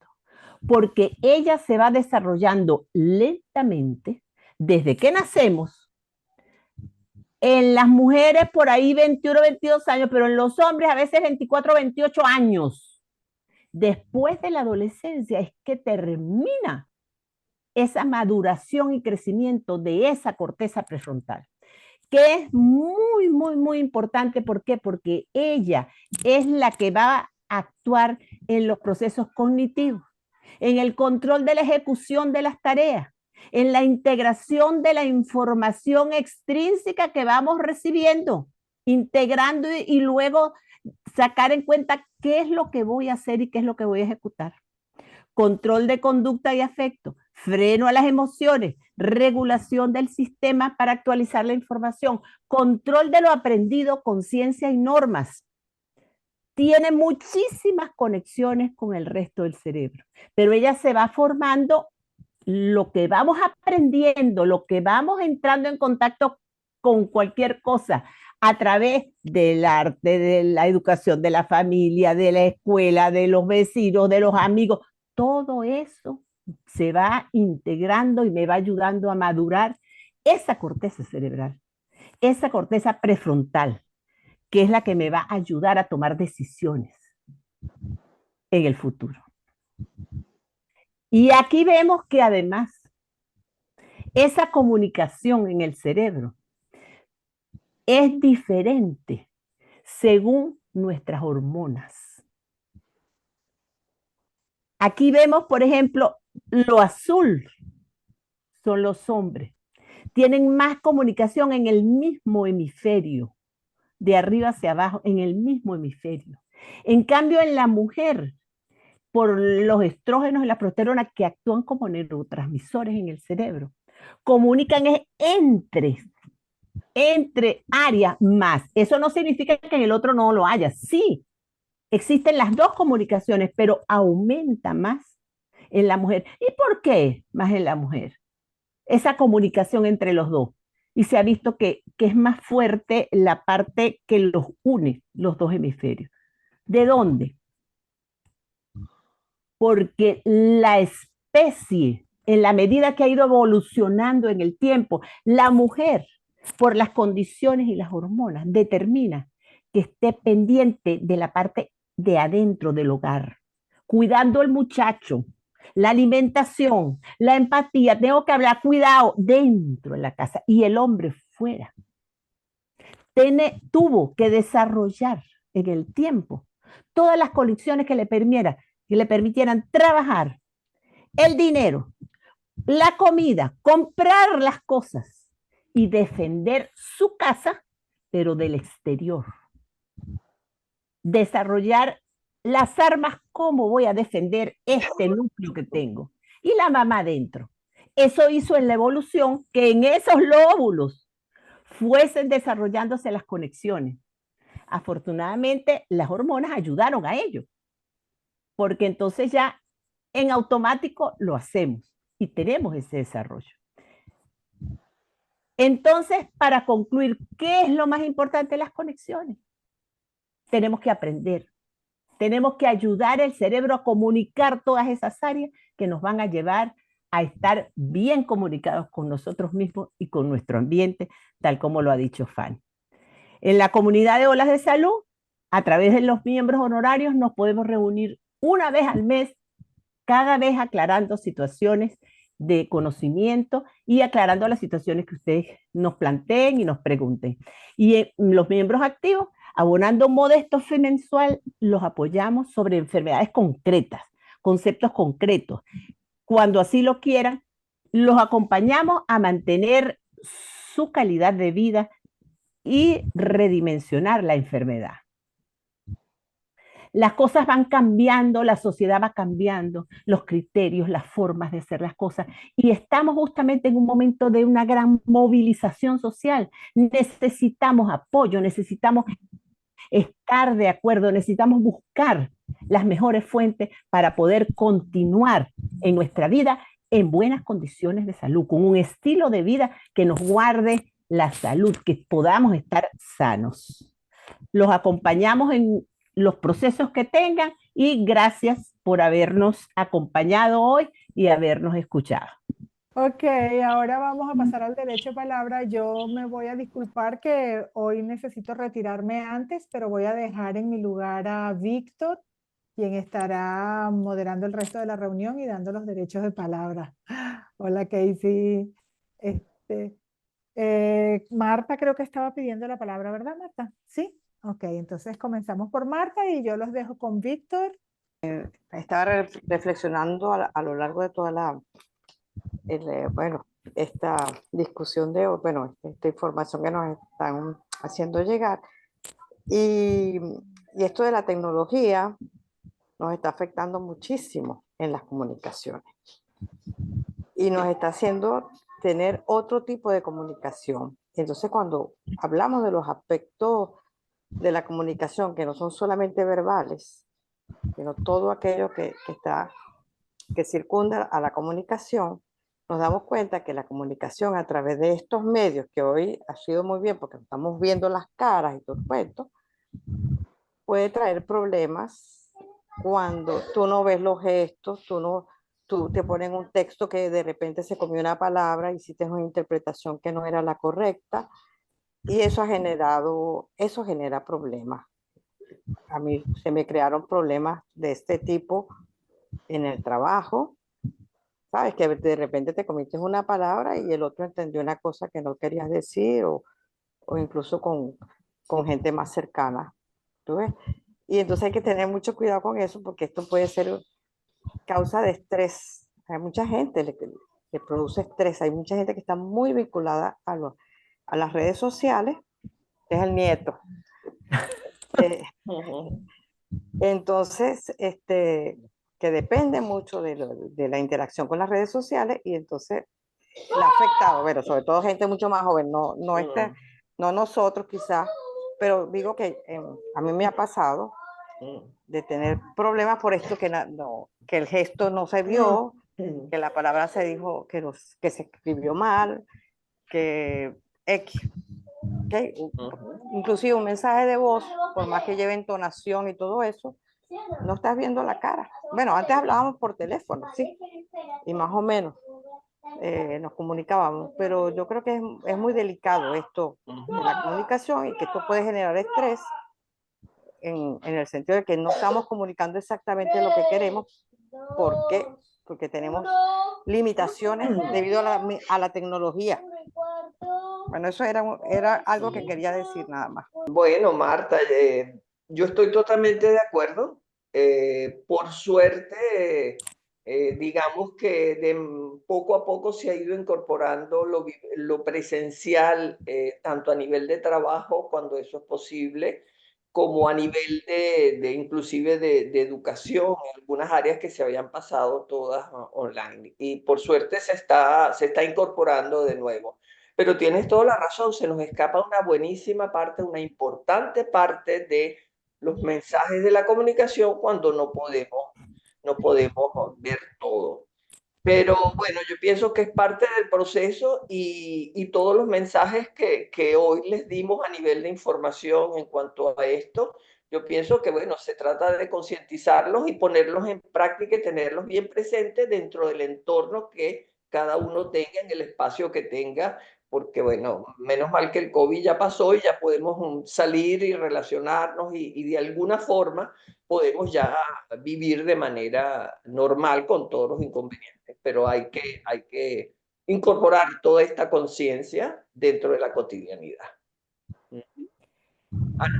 Porque ella se va desarrollando lentamente desde que nacemos. En las mujeres por ahí 21, 22 años, pero en los hombres a veces 24, 28 años. Después de la adolescencia es que termina esa maduración y crecimiento de esa corteza prefrontal, que es muy, muy, muy importante. ¿Por qué? Porque ella es la que va a actuar en los procesos cognitivos, en el control de la ejecución de las tareas, en la integración de la información extrínseca que vamos recibiendo, integrando y luego sacar en cuenta qué es lo que voy a hacer y qué es lo que voy a ejecutar. Control de conducta y afecto, freno a las emociones, regulación del sistema para actualizar la información, control de lo aprendido, conciencia y normas. Tiene muchísimas conexiones con el resto del cerebro, pero ella se va formando lo que vamos aprendiendo, lo que vamos entrando en contacto con cualquier cosa a través del arte, de la educación, de la familia, de la escuela, de los vecinos, de los amigos. Todo eso se va integrando y me va ayudando a madurar esa corteza cerebral, esa corteza prefrontal, que es la que me va a ayudar a tomar decisiones en el futuro. Y aquí vemos que además esa comunicación en el cerebro es diferente según nuestras hormonas. Aquí vemos, por ejemplo, lo azul son los hombres. Tienen más comunicación en el mismo hemisferio, de arriba hacia abajo, en el mismo hemisferio. En cambio, en la mujer por los estrógenos y la progesterona que actúan como neurotransmisores en el cerebro. Comunican entre áreas más. Eso no significa que en el otro no lo haya. Sí, existen las dos comunicaciones, pero aumenta más en la mujer. ¿Y por qué más en la mujer? Esa comunicación entre los dos. Y se ha visto que es más fuerte la parte que los une, los dos hemisferios. ¿De dónde? Porque la especie, en la medida que ha ido evolucionando en el tiempo, la mujer, por las condiciones y las hormonas, determina que esté pendiente de la parte de adentro del hogar, cuidando al muchacho, la alimentación, la empatía, tengo que hablar, cuidado, dentro de la casa, y el hombre fuera. Tuvo que desarrollar en el tiempo todas las condiciones que le permitieran trabajar, el dinero, la comida, comprar las cosas y defender su casa, pero del exterior. Desarrollar las armas, ¿cómo voy a defender este núcleo que tengo? Y la mamá dentro. Eso hizo en la evolución que en esos lóbulos fuesen desarrollándose las conexiones. Afortunadamente, las hormonas ayudaron a ello, porque entonces ya en automático lo hacemos y tenemos ese desarrollo. Entonces, para concluir, ¿qué es lo más importante de las conexiones? Tenemos que aprender, tenemos que ayudar al cerebro a comunicar todas esas áreas que nos van a llevar a estar bien comunicados con nosotros mismos y con nuestro ambiente, tal como lo ha dicho Fanny. En la comunidad de Olas de Salud, a través de los miembros honorarios, nos podemos reunir una vez al mes, cada vez aclarando situaciones de conocimiento y aclarando las situaciones que ustedes nos planteen y nos pregunten. Y los miembros activos, abonando un modesto fee mensual, los apoyamos sobre enfermedades concretas, conceptos concretos. Cuando así lo quieran, los acompañamos a mantener su calidad de vida y redimensionar la enfermedad. Las cosas van cambiando, la sociedad va cambiando, los criterios, las formas de hacer las cosas, y estamos justamente en un momento de una gran movilización social. Necesitamos apoyo, necesitamos estar de acuerdo, necesitamos buscar las mejores fuentes para poder continuar en nuestra vida en buenas condiciones de salud, con un estilo de vida que nos guarde la salud, que podamos estar sanos. Los acompañamos en los procesos que tengan y gracias por habernos acompañado hoy y habernos escuchado. Ok, ahora vamos a pasar al derecho de palabra. Yo me voy a disculpar que hoy necesito retirarme antes, pero voy a dejar en mi lugar a Víctor, quien estará moderando el resto de la reunión y dando los derechos de palabra. Hola, Casey. Marta creo que estaba pidiendo la palabra, ¿verdad, Marta? Sí. Ok, entonces comenzamos por Marta y yo los dejo con Víctor. Estaba reflexionando a lo largo de toda bueno, esta discusión bueno, esta información que nos están haciendo llegar. Y esto de la tecnología nos está afectando muchísimo en las comunicaciones. Y nos está haciendo tener otro tipo de comunicación. Entonces, cuando hablamos de los aspectos de la comunicación, que no son solamente verbales, sino todo aquello que circunda a la comunicación, nos damos cuenta que la comunicación a través de estos medios, que hoy ha sido muy bien porque estamos viendo las caras y todo el cuento, puede traer problemas cuando tú no ves los gestos, tú te ponen un texto que de repente se comió una palabra, hiciste una interpretación que no era la correcta, y eso genera problemas. A mí se me crearon problemas de este tipo en el trabajo, ¿sabes? Que de repente te comiste una palabra y el otro entendió una cosa que no querías decir, o incluso con gente más cercana, ¿tú ves? Y entonces hay que tener mucho cuidado con eso, porque esto puede ser causa de estrés. Hay mucha gente le produce estrés, hay mucha gente que está muy vinculada a las redes sociales, es el nieto. Entonces, que depende mucho de la interacción con las redes sociales y entonces la ha afectado, pero sobre todo gente mucho más joven, no nosotros quizás, pero digo que a mí me ha pasado de tener problemas por esto que el gesto no se vio, que la palabra se dijo, que se escribió mal, que X. ¿Okay? Inclusive un mensaje de voz, por más que lleve entonación y todo eso, no estás viendo la cara. Bueno, antes hablábamos por teléfono, sí, y más o menos nos comunicábamos, pero yo creo que es muy delicado esto de la comunicación y que esto puede generar estrés en el sentido de que no estamos comunicando exactamente lo que queremos. ¿Por qué? Porque tenemos limitaciones debido a la tecnología. Bueno, eso era algo que quería decir nada más. Bueno, Marta, yo estoy totalmente de acuerdo. Por suerte, digamos que poco a poco se ha ido incorporando lo presencial, tanto a nivel de trabajo, cuando eso es posible, como a nivel inclusive de educación, en algunas áreas que se habían pasado todas online. Y por suerte se está incorporando de nuevo. Pero tienes toda la razón, se nos escapa una buenísima parte, una importante parte de los mensajes de la comunicación cuando no podemos ver todo. Pero bueno, yo pienso que es parte del proceso y todos los mensajes que hoy les dimos a nivel de información en cuanto a esto, yo pienso que bueno, se trata de concientizarlos y ponerlos en práctica y tenerlos bien presentes dentro del entorno que cada uno tenga, en el espacio que tenga, porque bueno, menos mal que el COVID ya pasó y ya podemos salir y relacionarnos y de alguna forma podemos ya vivir de manera normal con todos los inconvenientes, pero hay que incorporar toda esta conciencia dentro de la cotidianidad.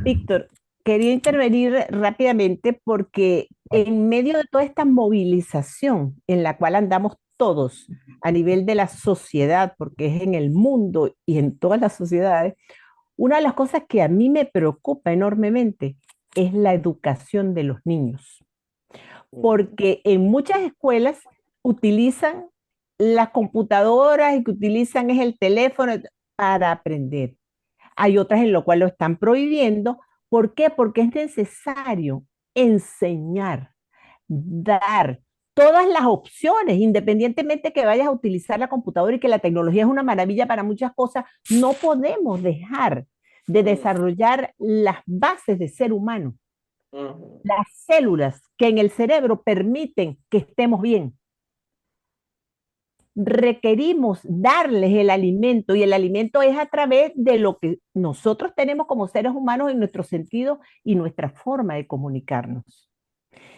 Víctor, quería intervenir rápidamente porque en medio de toda esta movilización en la cual andamos todos a nivel de la sociedad, porque es en el mundo y en todas las sociedades, una de las cosas que a mí me preocupa enormemente es la educación de los niños, porque en muchas escuelas utilizan las computadoras y que utilizan es el teléfono para aprender. Hay otras en lo cual lo están prohibiendo. ¿Por qué? Porque es necesario enseñar, dar todas las opciones, independientemente que vayas a utilizar la computadora y que la tecnología es una maravilla para muchas cosas, no podemos dejar de desarrollar las bases de ser humano, las células que en el cerebro permiten que estemos bien. Requerimos darles el alimento y el alimento es a través de lo que nosotros tenemos como seres humanos en nuestro sentido y nuestra forma de comunicarnos.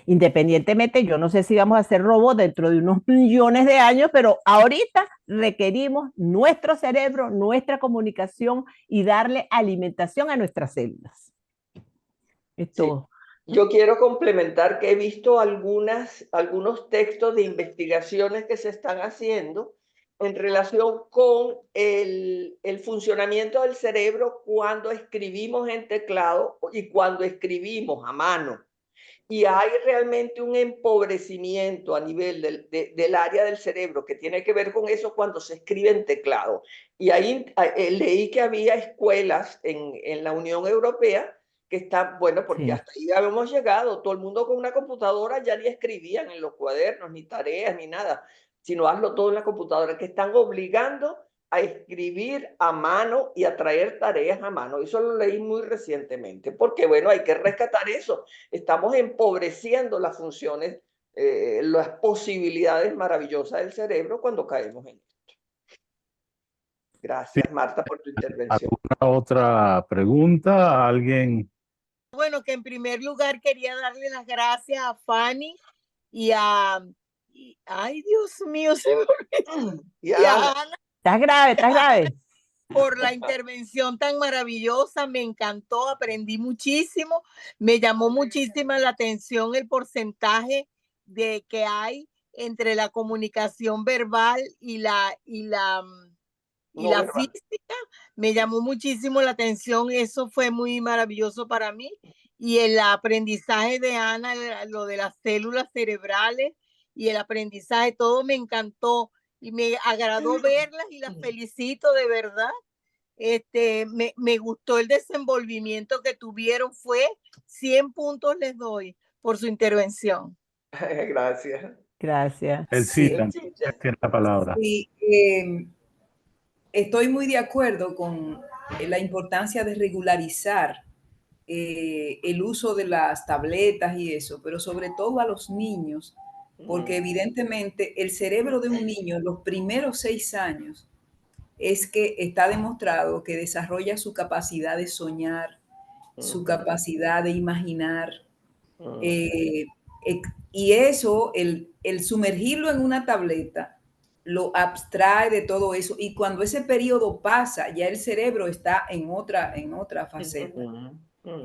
Independientemente, yo no sé si vamos a ser robots dentro de unos millones de años, pero ahorita requerimos nuestro cerebro, nuestra comunicación y darle alimentación a nuestras células. Es todo. Sí. Yo quiero complementar que he visto algunos textos de investigaciones que se están haciendo en relación con el funcionamiento del cerebro cuando escribimos en teclado y cuando escribimos a mano. Y hay realmente un empobrecimiento a nivel del área del cerebro que tiene que ver con eso cuando se escribe en teclado. Y ahí leí que había escuelas en la Unión Europea que están, bueno, porque Sí. hasta ahí habíamos llegado, todo el mundo con una computadora ya ni escribían en los cuadernos, ni tareas, ni nada, sino hazlo todo en la computadora, que están obligando a escribir a mano y a traer tareas a mano. Eso lo leí muy recientemente, porque bueno, hay que rescatar eso. Estamos empobreciendo las funciones, las posibilidades maravillosas del cerebro cuando caemos en esto. Gracias, Marta, por tu intervención. ¿Alguna otra pregunta? ¿Alguien? Bueno, que en primer lugar quería darle las gracias a Fanny y ay, Dios mío, se me olvidó. Y a Ana. Estás grave. Por la intervención tan maravillosa, me encantó, aprendí muchísimo, me llamó muchísima la atención el porcentaje de que hay entre la comunicación verbal y la física. Me llamó muchísimo la atención, eso fue muy maravilloso para mí y el aprendizaje de Ana, lo de las células cerebrales y el aprendizaje, todo me encantó y me agradó verlas y las felicito de verdad. Me gustó el desenvolvimiento que tuvieron, fue 100 puntos les doy por su intervención. Gracias. Gracias. Elcita, Sí. tiene la palabra. Sí, estoy muy de acuerdo con la importancia de regularizar el uso de las tabletas y eso, pero sobre todo a los niños, porque evidentemente el cerebro de un niño en los primeros 6 años es que está demostrado que desarrolla su capacidad de soñar, su capacidad de imaginar, y eso, el sumergirlo en una tableta, lo abstrae de todo eso, y cuando ese periodo pasa, ya el cerebro está en otra faceta.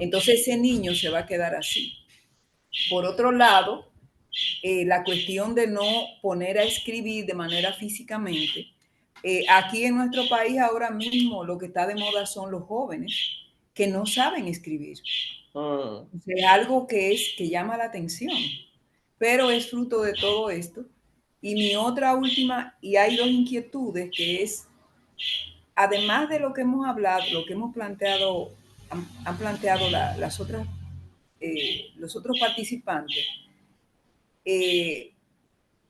Entonces ese niño se va a quedar así. Por otro lado, la cuestión de no poner a escribir de manera físicamente, aquí en nuestro país ahora mismo lo que está de moda son los jóvenes que no saben escribir. Es algo que llama la atención, pero es fruto de todo esto. Y mi otra última, y hay 2 inquietudes, que es, además de lo que hemos hablado, lo que hemos planteado, han planteado los otros participantes,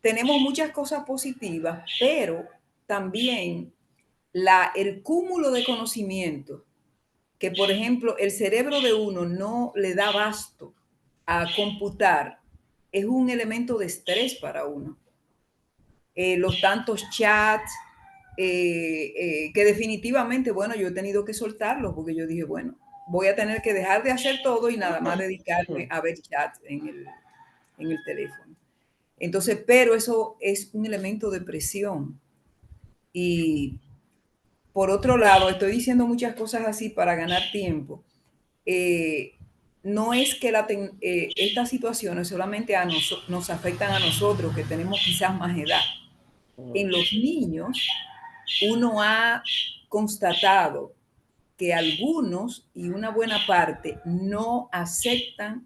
tenemos muchas cosas positivas, pero también el cúmulo de conocimiento, que por ejemplo el cerebro de uno no le da abasto a computar, es un elemento de estrés para uno. Los tantos chats, que definitivamente, bueno, yo he tenido que soltarlos porque yo dije, bueno, voy a tener que dejar de hacer todo y nada más dedicarme a ver chats en el teléfono. Entonces, pero eso es un elemento de presión. Y por otro lado, estoy diciendo muchas cosas así para ganar tiempo. No es que estas situaciones solamente nos afectan a nosotros, que tenemos quizás más edad. En los niños, uno ha constatado que algunos y una buena parte no aceptan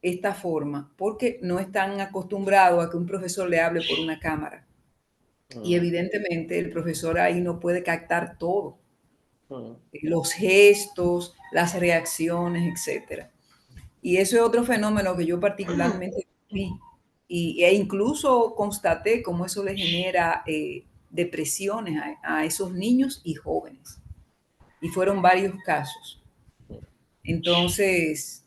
esta forma porque no están acostumbrados a que un profesor le hable por una cámara. Y evidentemente el profesor ahí no puede captar todo. Los gestos, las reacciones, etc. Y eso es otro fenómeno que yo particularmente vi e incluso constaté cómo eso le genera depresiones a esos niños y jóvenes. Y fueron varios casos. Entonces,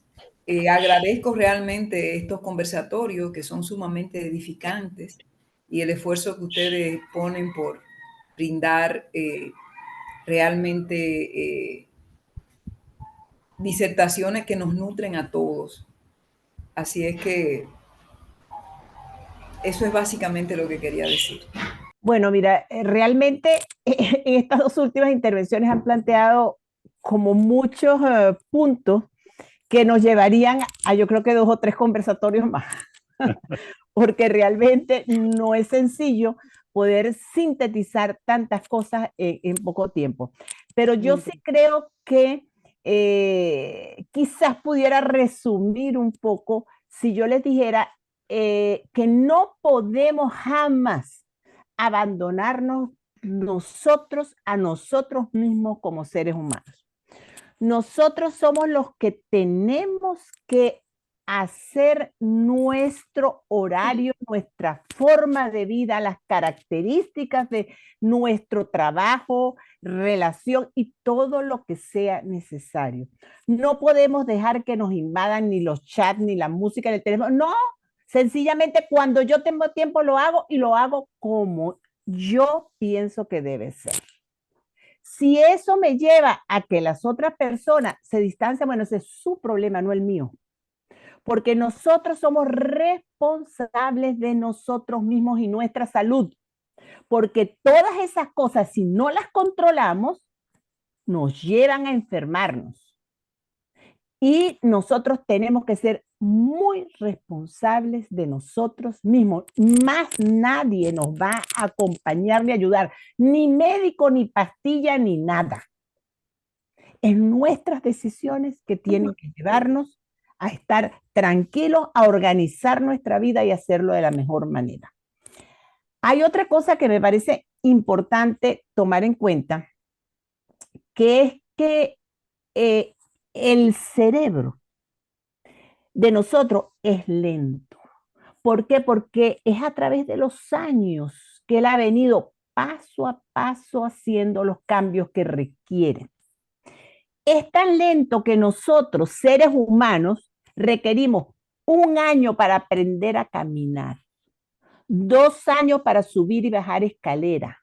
agradezco realmente estos conversatorios que son sumamente edificantes y el esfuerzo que ustedes ponen por brindar realmente disertaciones que nos nutren a todos. Así es que eso es básicamente lo que quería decir. Bueno, mira, realmente en estas 2 últimas intervenciones han planteado como muchos puntos que nos llevarían a, yo creo que 2 o 3 conversatorios más, porque realmente no es sencillo poder sintetizar tantas cosas en poco tiempo. Pero yo sí creo que quizás pudiera resumir un poco si yo les dijera que no podemos jamás abandonarnos nosotros a nosotros mismos como seres humanos. Nosotros somos los que tenemos que hacer nuestro horario, nuestra forma de vida, las características de nuestro trabajo, relación y todo lo que sea necesario. No podemos dejar que nos invadan ni los chats, ni la música del teléfono. No, sencillamente cuando yo tengo tiempo lo hago y lo hago como yo pienso que debe ser. Si eso me lleva a que las otras personas se distancian, bueno, ese es su problema, no el mío. Porque nosotros somos responsables de nosotros mismos y nuestra salud. Porque todas esas cosas, si no las controlamos, nos llevan a enfermarnos. Y nosotros tenemos que ser muy responsables de nosotros mismos. Más nadie nos va a acompañar ni ayudar, ni médico, ni pastilla, ni nada. Es nuestras decisiones que tienen que llevarnos a estar tranquilos, a organizar nuestra vida y hacerlo de la mejor manera. Hay otra cosa que me parece importante tomar en cuenta, que es que el cerebro de nosotros es lento. ¿Por qué? Porque es a través de los años que él ha venido paso a paso haciendo los cambios que requiere. Es tan lento que nosotros, seres humanos, requerimos 1 año para aprender a caminar, 2 años para subir y bajar escaleras.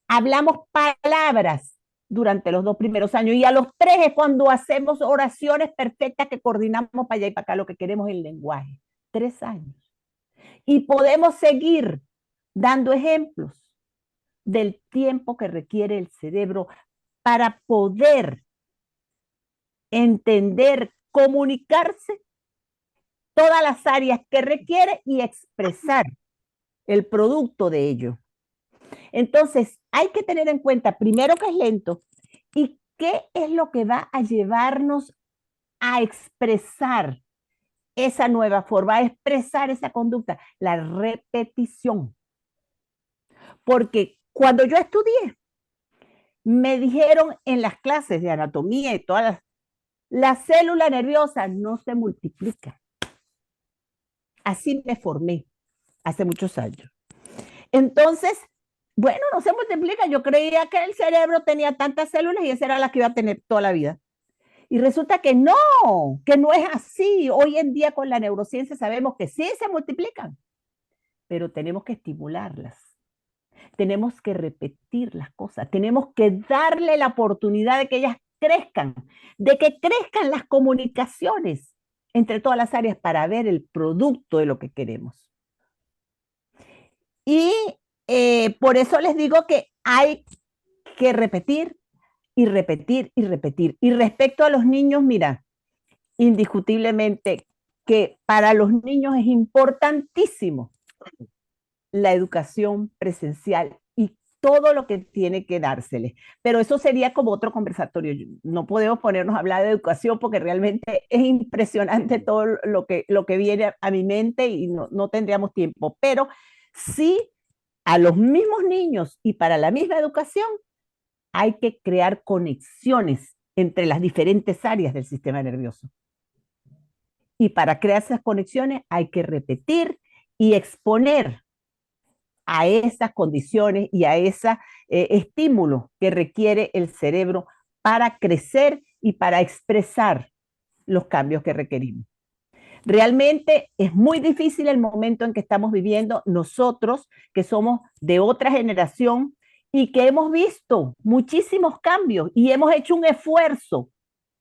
Hablamos palabras durante los 2 primeros años y a los 3 es cuando hacemos oraciones perfectas que coordinamos para allá y para acá. Lo que queremos es el lenguaje. 3 años. Y podemos seguir dando ejemplos del tiempo que requiere el cerebro para poder entender, comunicarse, todas las áreas que requiere y expresar el producto de ello. Entonces, hay que tener en cuenta primero que es lento y qué es lo que va a llevarnos a expresar esa nueva forma, a expresar esa conducta, la repetición. Porque cuando yo estudié, me dijeron en las clases de anatomía y todas la célula nerviosa no se multiplica. Así me formé hace muchos años. Entonces, bueno, no se multiplica. Yo creía que el cerebro tenía tantas células y esa era la que iba a tener toda la vida. Y resulta que no es así. Hoy en día con la neurociencia sabemos que sí se multiplican, pero tenemos que estimularlas. Tenemos que repetir las cosas. Tenemos que darle la oportunidad de que ellas crezcan, de que crezcan las comunicaciones entre todas las áreas para ver el producto de lo que queremos. Y por eso les digo que hay que repetir y repetir y repetir. Y respecto a los niños, mira, indiscutiblemente que para los niños es importantísimo la educación presencial y todo lo que tiene que dárseles. Pero eso sería como otro conversatorio. No podemos ponernos a hablar de educación porque realmente es impresionante todo lo que viene a mi mente y no tendríamos tiempo. Pero sí, a los mismos niños y para la misma educación hay que crear conexiones entre las diferentes áreas del sistema nervioso. Y para crear esas conexiones hay que repetir y exponer a esas condiciones y a ese estímulo que requiere el cerebro para crecer y para expresar los cambios que requerimos. Realmente es muy difícil el momento en que estamos viviendo nosotros, que somos de otra generación y que hemos visto muchísimos cambios y hemos hecho un esfuerzo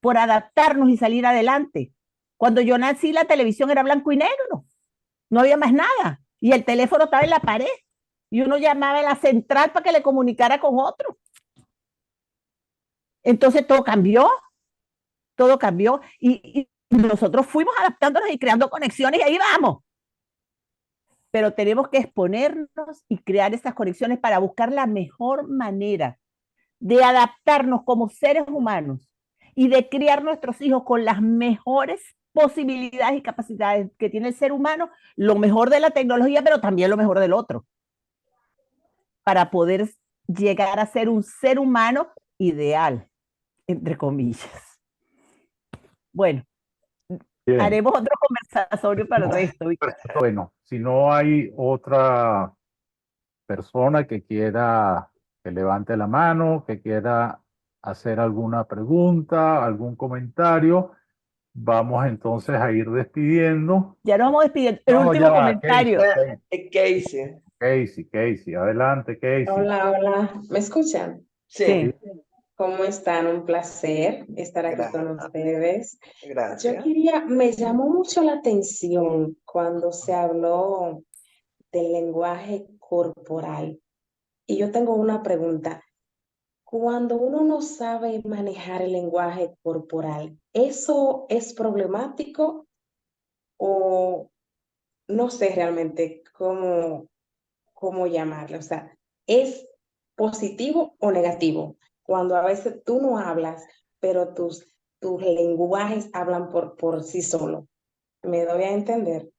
por adaptarnos y salir adelante. Cuando yo nací, la televisión era blanco y negro, no había más nada y el teléfono estaba en la pared y uno llamaba a la central para que le comunicara con otro. Entonces todo cambió y nosotros fuimos adaptándonos y creando conexiones y ahí vamos. Pero tenemos que exponernos y crear esas conexiones para buscar la mejor manera de adaptarnos como seres humanos y de criar nuestros hijos con las mejores posibilidades y capacidades que tiene el ser humano, lo mejor de la tecnología, pero también lo mejor del otro, para poder llegar a ser un ser humano ideal, entre comillas. Bueno, bien. Haremos otro conversatorio para el resto. Bueno, si no hay otra persona que quiera que levante la mano, que quiera hacer alguna pregunta, algún comentario, vamos entonces a ir despidiendo. Ya nos vamos despidiendo. El último comentario. Casey, adelante, Casey. Hola, ¿me escuchan? Sí. ¿Cómo están? Un placer estar aquí con ustedes. Gracias. Me llamó mucho la atención cuando se habló del lenguaje corporal. Y yo tengo una pregunta. Cuando uno no sabe manejar el lenguaje corporal, ¿eso es problemático o no sé realmente cómo llamarlo? O sea, ¿es positivo o negativo? Cuando a veces tú no hablas, pero tus tus lenguajes hablan por sí solos. ¿Me doy a entender?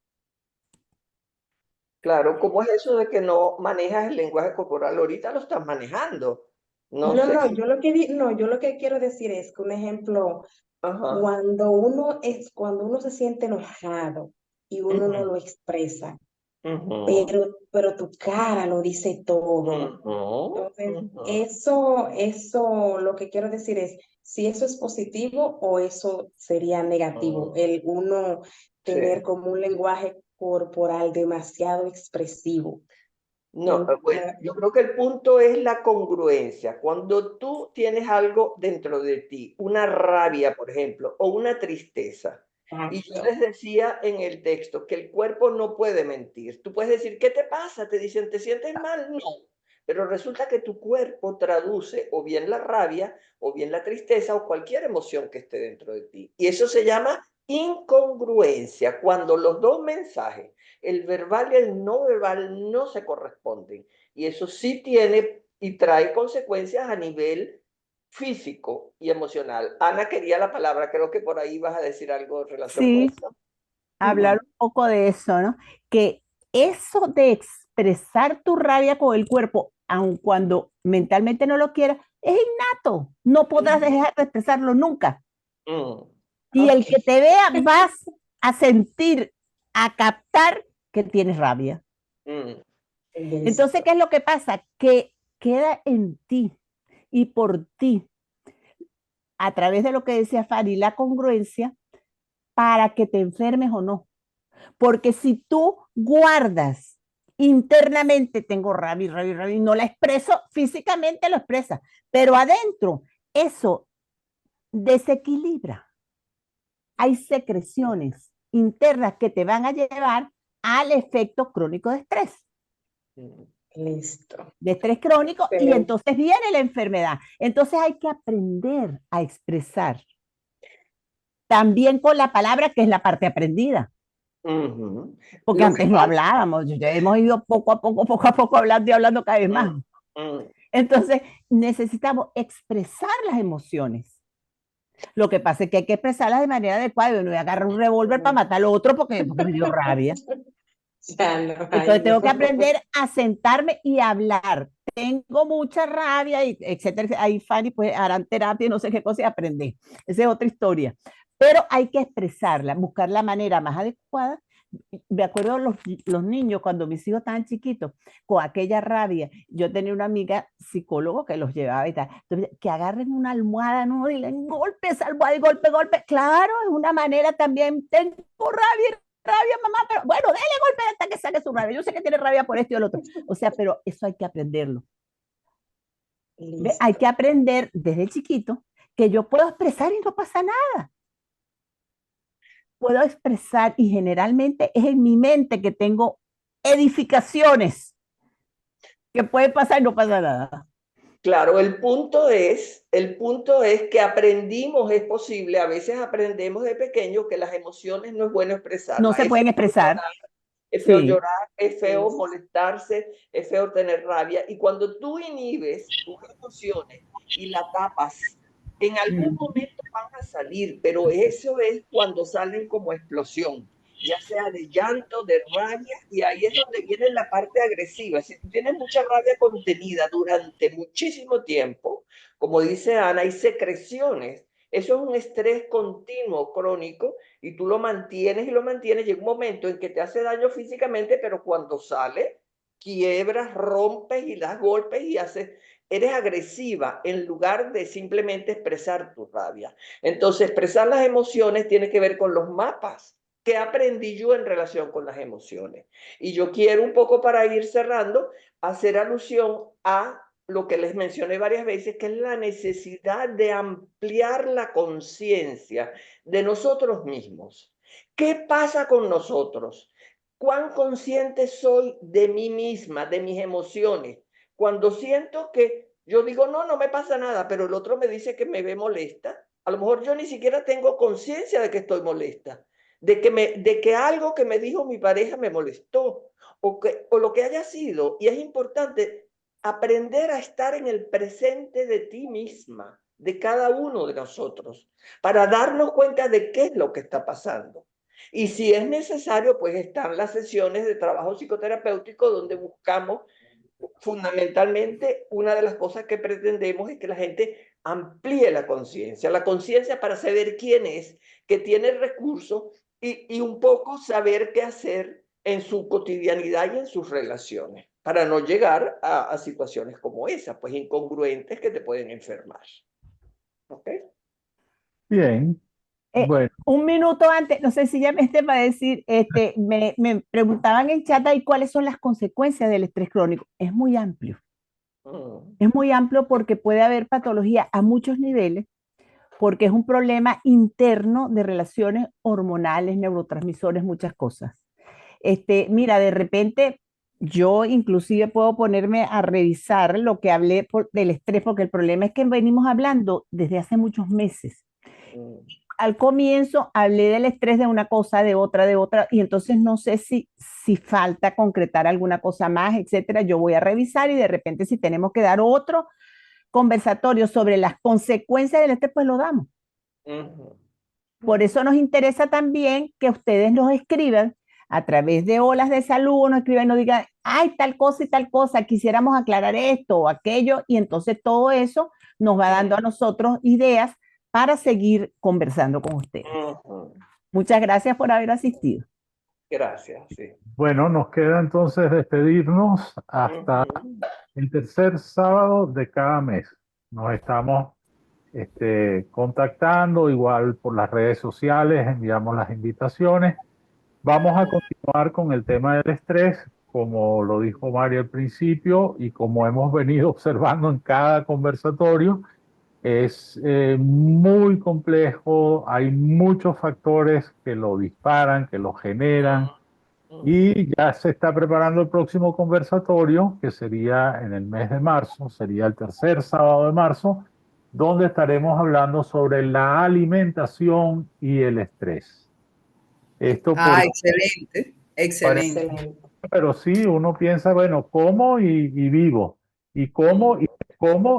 Claro, ¿cómo es eso de que no manejas el lenguaje corporal? Ahorita lo estás manejando. No No, sé. no, yo lo que quiero decir es que un ejemplo, Ajá. cuando uno se siente enojado y uno no Ujú, lo expresa, ujú, pero tu cara lo dice todo. ujú, Entonces, ujú. eso lo que quiero decir es si eso es positivo o eso sería negativo, Mm, el uno sí. tener como un lenguaje corporal demasiado expresivo. No, bueno, yo creo que el punto es la congruencia. Cuando tú tienes algo dentro de ti, una rabia, por ejemplo, o una tristeza, y yo Exacto. les decía en el texto que el cuerpo no puede mentir. Tú puedes decir, ¿qué te pasa? Te dicen, ¿te sientes mal? No. Pero resulta que tu cuerpo traduce o bien la rabia, o bien la tristeza, o cualquier emoción que esté dentro de ti. Y eso se llama incongruencia, cuando los dos mensajes, el verbal y el no verbal, no se corresponden. Y eso sí tiene y trae consecuencias a nivel físico y emocional. Ana quería la palabra, creo que por ahí vas a decir algo en relación con Sí, eso. hablar un poco de eso, ¿no? Que eso de expresar tu rabia con el cuerpo, aun cuando mentalmente no lo quieras, es innato. No podrás dejar de expresarlo nunca. Mm, Y el que te vea, vas a sentir, a captar que tienes rabia. mm, Entonces, Listo. ¿qué es lo que pasa? Que queda en ti y por ti, a través de lo que decía Fanny, la congruencia, para que te enfermes o no. Porque si tú guardas internamente, tengo rabia, rabia, rabia, y no la expreso, físicamente lo expresa, pero adentro eso desequilibra. Hay secreciones internas que te van a llevar al efecto crónico mm. Listo. de estrés crónico, y Pero entonces viene la enfermedad. Entonces hay que aprender a expresar. También con la palabra, que es la parte aprendida. Ujú. Porque Lo que antes no pasa, hablábamos, ya hemos ido poco a poco hablando y hablando cada vez más. mm, Entonces, necesitamos expresar las emociones. Lo que pasa es que hay que expresarlas de manera adecuada. Yo no voy a agarrar un revólver para matar al otro porque me dio rabia. ya no, ay Entonces, no. tengo que aprender a sentarme y hablar. Tengo mucha rabia, y etcétera. Ahí Fanny pues harán terapia y no sé qué cosa y aprender. Esa es otra historia. Pero hay que expresarla, buscar la manera más adecuada. Me acuerdo los niños, cuando mis hijos estaban chiquitos, con aquella rabia. Yo tenía una amiga psicólogo que los llevaba y tal. Entonces, que agarren una almohada, no, y den golpes, almohada y golpe, golpe. Claro, es una manera también. Tengo rabia, mamá, pero bueno, dale golpe hasta que saque su rabia. Yo sé que tiene rabia por esto y el otro. O sea, pero eso hay que aprenderlo. ¿Ve? Hay Listo. que aprender desde chiquito que yo puedo expresar y no pasa nada. Puedo expresar y generalmente es en mi mente que tengo edificaciones que puede pasar y no pasa nada. claro, el punto es que aprendimos, es posible, a veces aprendemos de pequeño que las emociones no es bueno No expresarlas. se pueden expresar. Es feo Sí. llorar, es feo Listo. molestarse, es feo tener rabia. Y cuando tú inhibes tus emociones y la tapas, en algún momento van a salir, pero eso es cuando salen como explosión, ya sea de llanto, de rabia, y ahí es donde viene la parte agresiva. Si tú tienes mucha rabia contenida durante muchísimo tiempo, como dice Ana, hay secreciones. Eso es un estrés continuo, crónico, y tú lo mantienes y lo mantienes, llega un momento en que te hace daño físicamente, pero cuando sale, quiebras, rompes y das golpes y eres agresiva en lugar de simplemente expresar tu rabia. Entonces, expresar las emociones tiene que ver con los mapas que aprendí yo en relación con las emociones. Y yo quiero un poco, para ir cerrando, hacer alusión a lo que les mencioné varias veces, que es la necesidad de ampliar la conciencia de nosotros mismos. ¿Qué pasa con nosotros? ¿Cuán consciente soy de mí misma, de mis emociones? Cuando siento que yo digo, no, no me pasa nada, pero el otro me dice que me ve molesta, a lo mejor yo ni siquiera tengo conciencia de que estoy molesta, de que algo que me dijo mi pareja me molestó, o lo que haya sido. Y es importante aprender a estar en el presente de ti misma, de cada uno de nosotros para darnos cuenta de qué es lo que está pasando. Y si es necesario, pues están las sesiones de trabajo psicoterapéutico donde buscamos fundamentalmente, una de las cosas que pretendemos es que la gente amplíe la conciencia para saber quién es, que tiene recursos y un poco saber qué hacer en su cotidianidad y en sus relaciones, para no llegar a situaciones como esas, pues incongruentes que te pueden enfermar. ¿Ok? Bien, bueno, Un minuto antes, no sé si ya me esté para decir, me preguntaban en chat ahí cuáles son las consecuencias del estrés crónico. Es muy amplio. Es muy amplio porque puede haber patología a muchos niveles, porque es un problema interno de relaciones hormonales, neurotransmisores, muchas cosas. Mira, de repente yo inclusive puedo ponerme a revisar lo que hablé del estrés, porque el problema es que venimos hablando desde hace muchos meses. Al comienzo hablé del estrés de una cosa, de otra, y entonces no sé si falta concretar alguna cosa más, etcétera. Yo voy a revisar y de repente si tenemos que dar otro conversatorio sobre las consecuencias del estrés, pues lo damos. Por eso nos interesa también que ustedes nos escriban a través de Olas de Salud, nos escriban y nos digan, ay, tal cosa y tal cosa, quisiéramos aclarar esto o aquello, y entonces todo eso nos va dando a nosotros ideas para seguir conversando con ustedes. Muchas gracias por haber asistido. Gracias, sí. bueno, nos queda entonces despedirnos hasta el tercer sábado de cada mes. Nos estamos contactando igual por las redes sociales, enviamos las invitaciones. Vamos a continuar con el tema del estrés, como lo dijo Mario al principio y como hemos venido observando en cada conversatorio. Es muy complejo, hay muchos factores que lo disparan, que lo generan, y ya se está preparando el próximo conversatorio, que sería en el mes de marzo, sería el tercer sábado de marzo, donde estaremos hablando sobre la alimentación y el estrés. Esto Excelente, excelente. pero sí, uno piensa, bueno, como y vivo, y como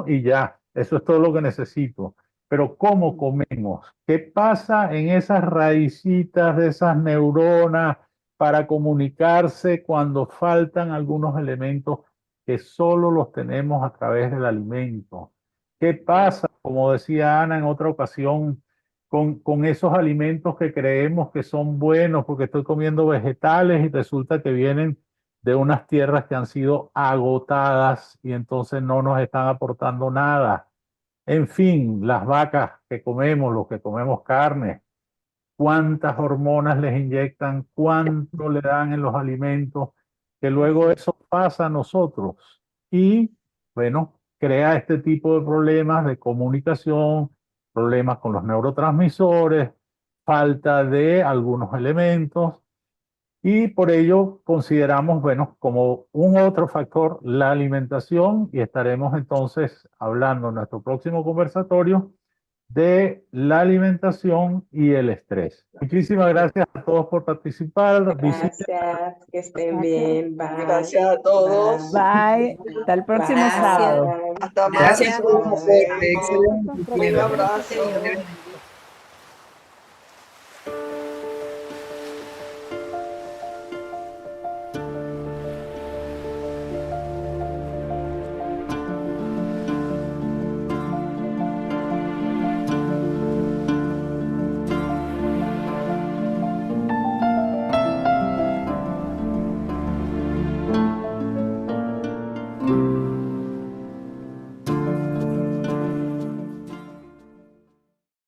y ya, eso es todo lo que necesito. Pero ¿cómo comemos? ¿Qué pasa en esas raicitas de esas neuronas para comunicarse cuando faltan algunos elementos que solo los tenemos a través del alimento? ¿Qué pasa, como decía Ana en otra ocasión, con esos alimentos que creemos que son buenos porque estoy comiendo vegetales y resulta que vienen de unas tierras que han sido agotadas y entonces no nos están aportando nada? En fin, las vacas que comemos, los que comemos carne, cuántas hormonas les inyectan, cuánto le dan en los alimentos, que luego eso pasa a nosotros y, bueno, crea este tipo de problemas de comunicación, problemas con los neurotransmisores, falta de algunos elementos, y por ello consideramos, bueno, como un otro factor la alimentación, y estaremos entonces hablando en nuestro próximo conversatorio de la alimentación y el estrés. Muchísimas gracias a todos por participar. Gracias, que estén bien. Bye. Gracias a todos. Bye. Hasta el próximo Bye. sábado. Hasta Gracias marzo. por un aporte. Excelente. Un abrazo.